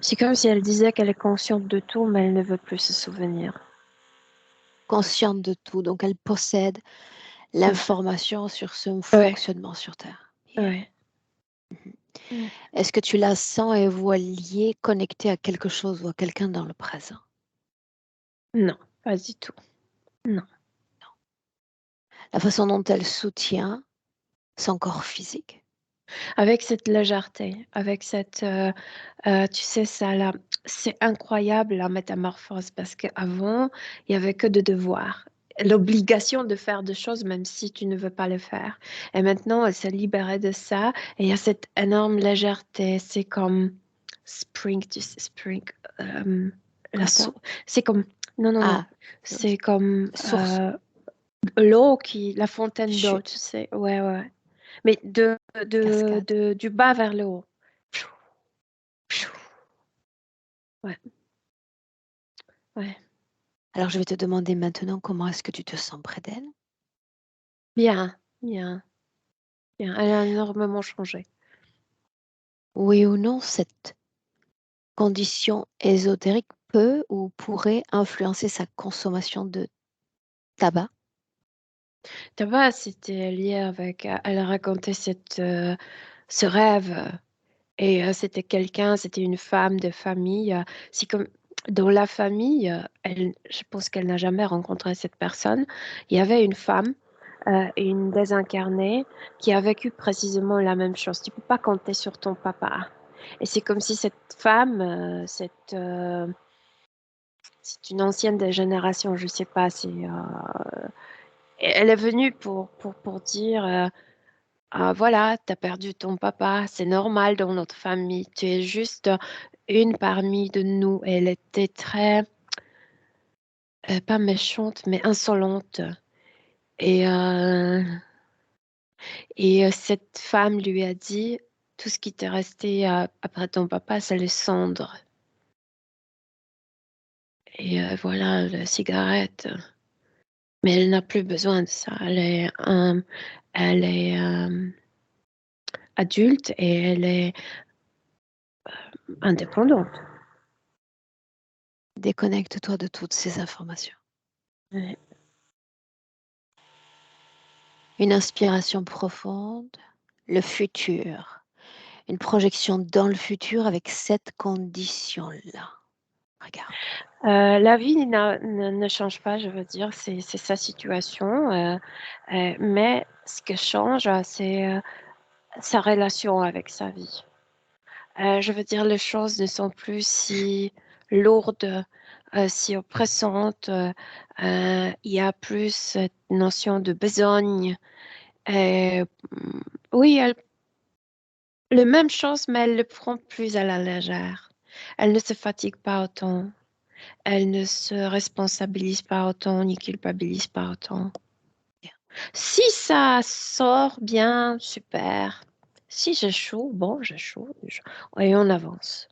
C'est comme si elle disait qu'elle est consciente de tout, mais elle ne veut plus se souvenir. Consciente de tout, donc elle possède l'information sur ce Ouais, fonctionnement sur Terre. Yeah. ouais. Mm. Est-ce que tu la sens et vois liée, connectée à quelque chose ou à quelqu'un dans le présent? Non, pas du tout. Non. La façon dont elle soutient son corps physique. Avec cette légèreté, avec cette, tu sais, ça là, c'est incroyable la métamorphose parce qu'avant, il y avait que de devoirs, l'obligation de faire des choses même si tu ne veux pas le faire. Et maintenant, elle s'est libérée de ça et il y a cette énorme légèreté. C'est comme spring, tu sais, spring, Quoi ça? c'est comme, non, non, non, Ah, c'est comme source, l'eau la fontaine d'eau, tu chute, sais, ouais, ouais. Mais cascade. du bas vers le haut. Ouais, ouais. Alors je vais te demander maintenant comment est-ce que tu te sens près d'elle? Bien, bien, bien. Elle a énormément changé. Oui ou non, cette condition ésotérique peut ou pourrait influencer sa consommation de tabac? Tabac, c'était lié avec. Elle a raconté ce rêve. Et c'était c'était une femme de famille. C'est comme dans la famille, je pense qu'elle n'a jamais rencontré cette personne. Il y avait une femme, une désincarnée, qui a vécu précisément la même chose. Tu peux pas compter sur ton papa. Et c'est comme si cette femme, c'est une ancienne des générations, je sais pas, elle est venue pour dire. Ah, voilà, tu as perdu ton papa, c'est normal dans notre famille, tu es juste une parmi de nous. Elle était très, pas méchante, mais insolente. Et, euh, cette femme lui a dit, tout ce qui t'est resté après ton papa, c'est les cendres. Et voilà, la cigarette. Mais elle n'a plus besoin de ça. Elle est adulte et elle est indépendante. Déconnecte-toi de toutes ces informations. Ouais. Une inspiration profonde, le futur, une projection dans le futur avec cette condition-là. Regarde. La vie ne change pas, je veux dire, c'est sa situation, mais ce qui change, c'est sa relation avec sa vie. Je veux dire, les choses ne sont plus si lourdes, si oppressantes. Il y a plus cette notion de besogne. Euh, oui, les mêmes choses, mais elle le prend plus à la légère. Elle ne se fatigue pas autant. Elle ne se responsabilise pas autant ni culpabilise pas autant. Si ça sort bien, super. Si j'échoue, bon, j'échoue. Et on avance.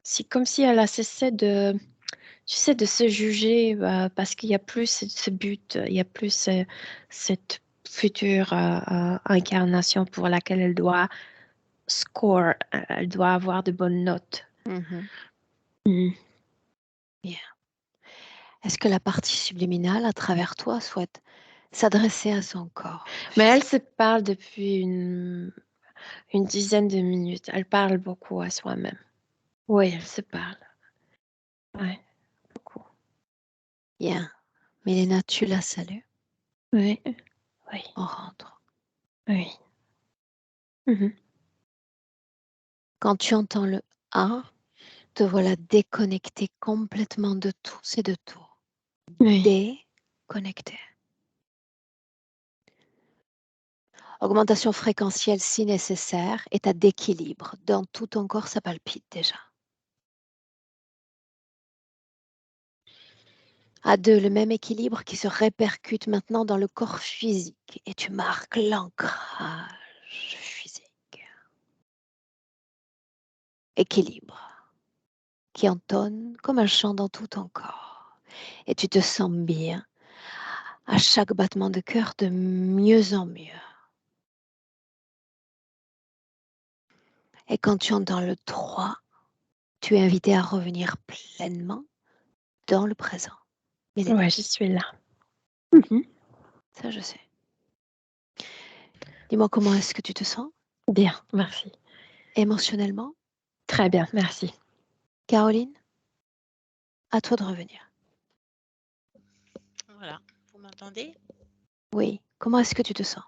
C'est comme si elle a cessé tu sais, de se juger parce qu'il n'y a plus ce but, il n'y a plus cette future incarnation pour laquelle elle doit score, elle doit avoir de bonnes notes. Mhm. Mm. Bien. Est-ce que la partie subliminale, à travers toi, souhaite s'adresser à son corps Mais elle physique? se parle depuis une dizaine de minutes. Elle parle beaucoup à soi-même. Oui, elle se parle. Oui, beaucoup. Bien. Milena, tu la salues. Oui, oui, On rentre. oui. Mhm. Quand tu entends le A, te voilà déconnecté complètement de tous et de tout. Oui. Déconnecté. Augmentation fréquentielle si nécessaire, état d'équilibre. Dans tout ton corps, ça palpite déjà. À 2, le même équilibre qui se répercute maintenant dans le corps physique. Et tu marques l'ancrage physique. Équilibre qui entonne comme un chant dans tout ton corps. Et tu te sens bien à chaque battement de cœur de mieux en mieux. Et quand tu entres dans le 3, tu es invité à revenir pleinement dans le présent. Milena, Ouais, j'y suis là. Mhm. ça je sais. Dis-moi comment est-ce que tu te sens Bien, merci. émotionnellement? Très bien, merci. Caroline, à toi de revenir. Voilà, vous m'entendez? Oui, comment est-ce que tu te sens?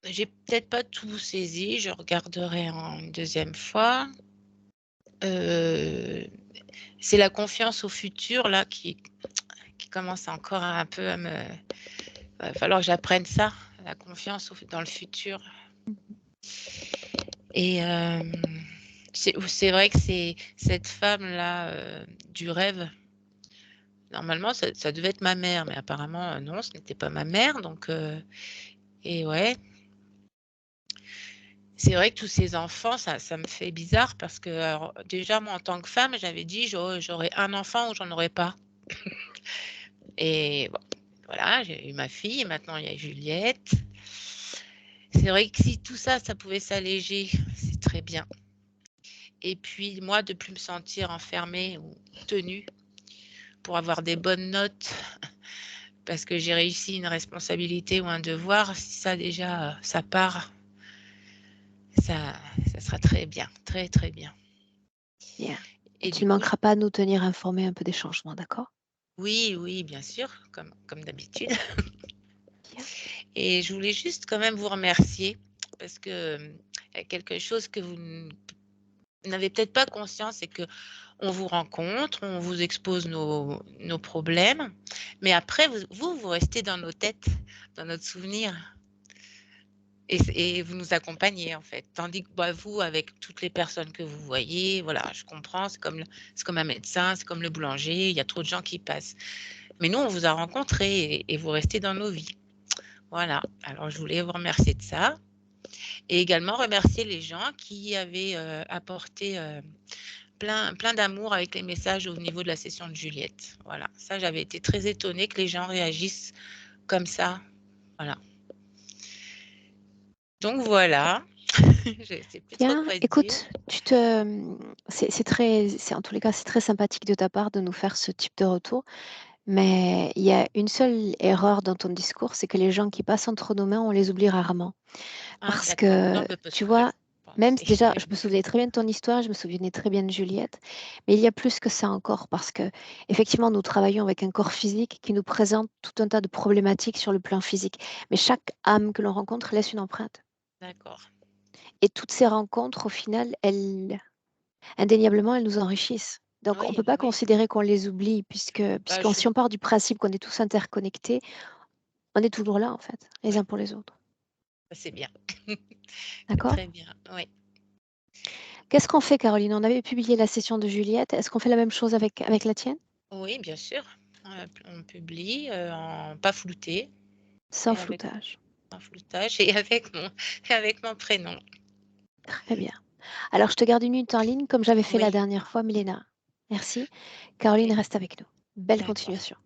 J'ai peut-être pas tout saisi, je regarderai une deuxième fois. C'est la confiance au futur là qui commence encore un peu à me... Il va falloir que j'apprenne ça, la confiance dans le futur. Et c'est vrai que c'est cette femme-là du rêve. Normalement, ça devait être ma mère, mais apparemment, non, ce n'était pas ma mère. Donc, et ouais, c'est vrai que tous ces enfants, ça me fait bizarre parce que alors, déjà, moi, en tant que femme, j'avais dit j'aurais un enfant ou j'en aurais pas. Et bon, voilà, j'ai eu ma fille et maintenant il y a Juliette. C'est vrai que si tout ça, ça pouvait s'alléger, c'est très bien. Et puis moi, de plus me sentir enfermée ou tenue pour avoir des bonnes notes parce que j'ai réussi une responsabilité ou un devoir, si ça déjà, ça part, ça sera très bien, très, très bien. Bien. Et Et tu du ne coup, manqueras pas de nous tenir informés un peu des changements, d'accord? oui, oui, bien sûr, comme d'habitude. Bien. Et je voulais juste quand même vous remercier parce que y a quelque chose que vous n'avez peut-être pas conscience, c'est que on vous rencontre, on vous expose nos problèmes, mais après, vous restez dans nos têtes, dans notre souvenir. Et vous nous accompagnez en fait. Tandis que bah, vous, avec toutes les personnes que vous voyez, voilà, je comprends, c'est comme un médecin, c'est comme le boulanger, il y a trop de gens qui passent. Mais nous, on vous a rencontrés et vous restez dans nos vies. Voilà, alors je voulais vous remercier de ça. Et également remercier les gens qui avaient apporté plein d'amour avec les messages au niveau de la session de Juliette. Voilà, ça, j'avais été très étonnée que les gens réagissent comme ça. Voilà. Donc voilà, je ne sais plus trop Bien. quoi dire. Écoute, c'est en tous les cas, c'est très sympathique de ta part de nous faire ce type de retour. Mais il y a une seule erreur dans ton discours, c'est que les gens qui passent entre nos mains, on les oublie rarement. Ah Parce d'accord, non, que, mais parce tu que je vois, même si pensais. déjà, je me souvenais très bien de ton histoire, je me souvenais très bien de Juliette, mais il y a plus que ça encore, parce que effectivement, nous travaillons avec un corps physique qui nous présente tout un tas de problématiques sur le plan physique. Mais chaque âme que l'on rencontre laisse une empreinte. D'accord. Et toutes ces rencontres, au final, indéniablement, elles nous enrichissent. Donc, on ne Oui, peut bah pas oui. considérer qu'on les oublie, Bah, si on part du principe qu'on est tous interconnectés, on est toujours là, en fait, les oui, uns pour les autres. c'est bien. C'est D'accord? très bien. Oui. Qu'est-ce qu'on fait, Caroline? On avait publié la session de Juliette. Est-ce qu'on fait la même chose avec la tienne? Oui, bien sûr. On publie en pas flouté Sans et avec floutage. un floutage et avec mon prénom. Très bien. Alors, je te garde une minute en ligne, comme j'avais fait la Oui, dernière fois, Milena. Merci. Caroline oui, reste avec nous. Belle d'accord. continuation.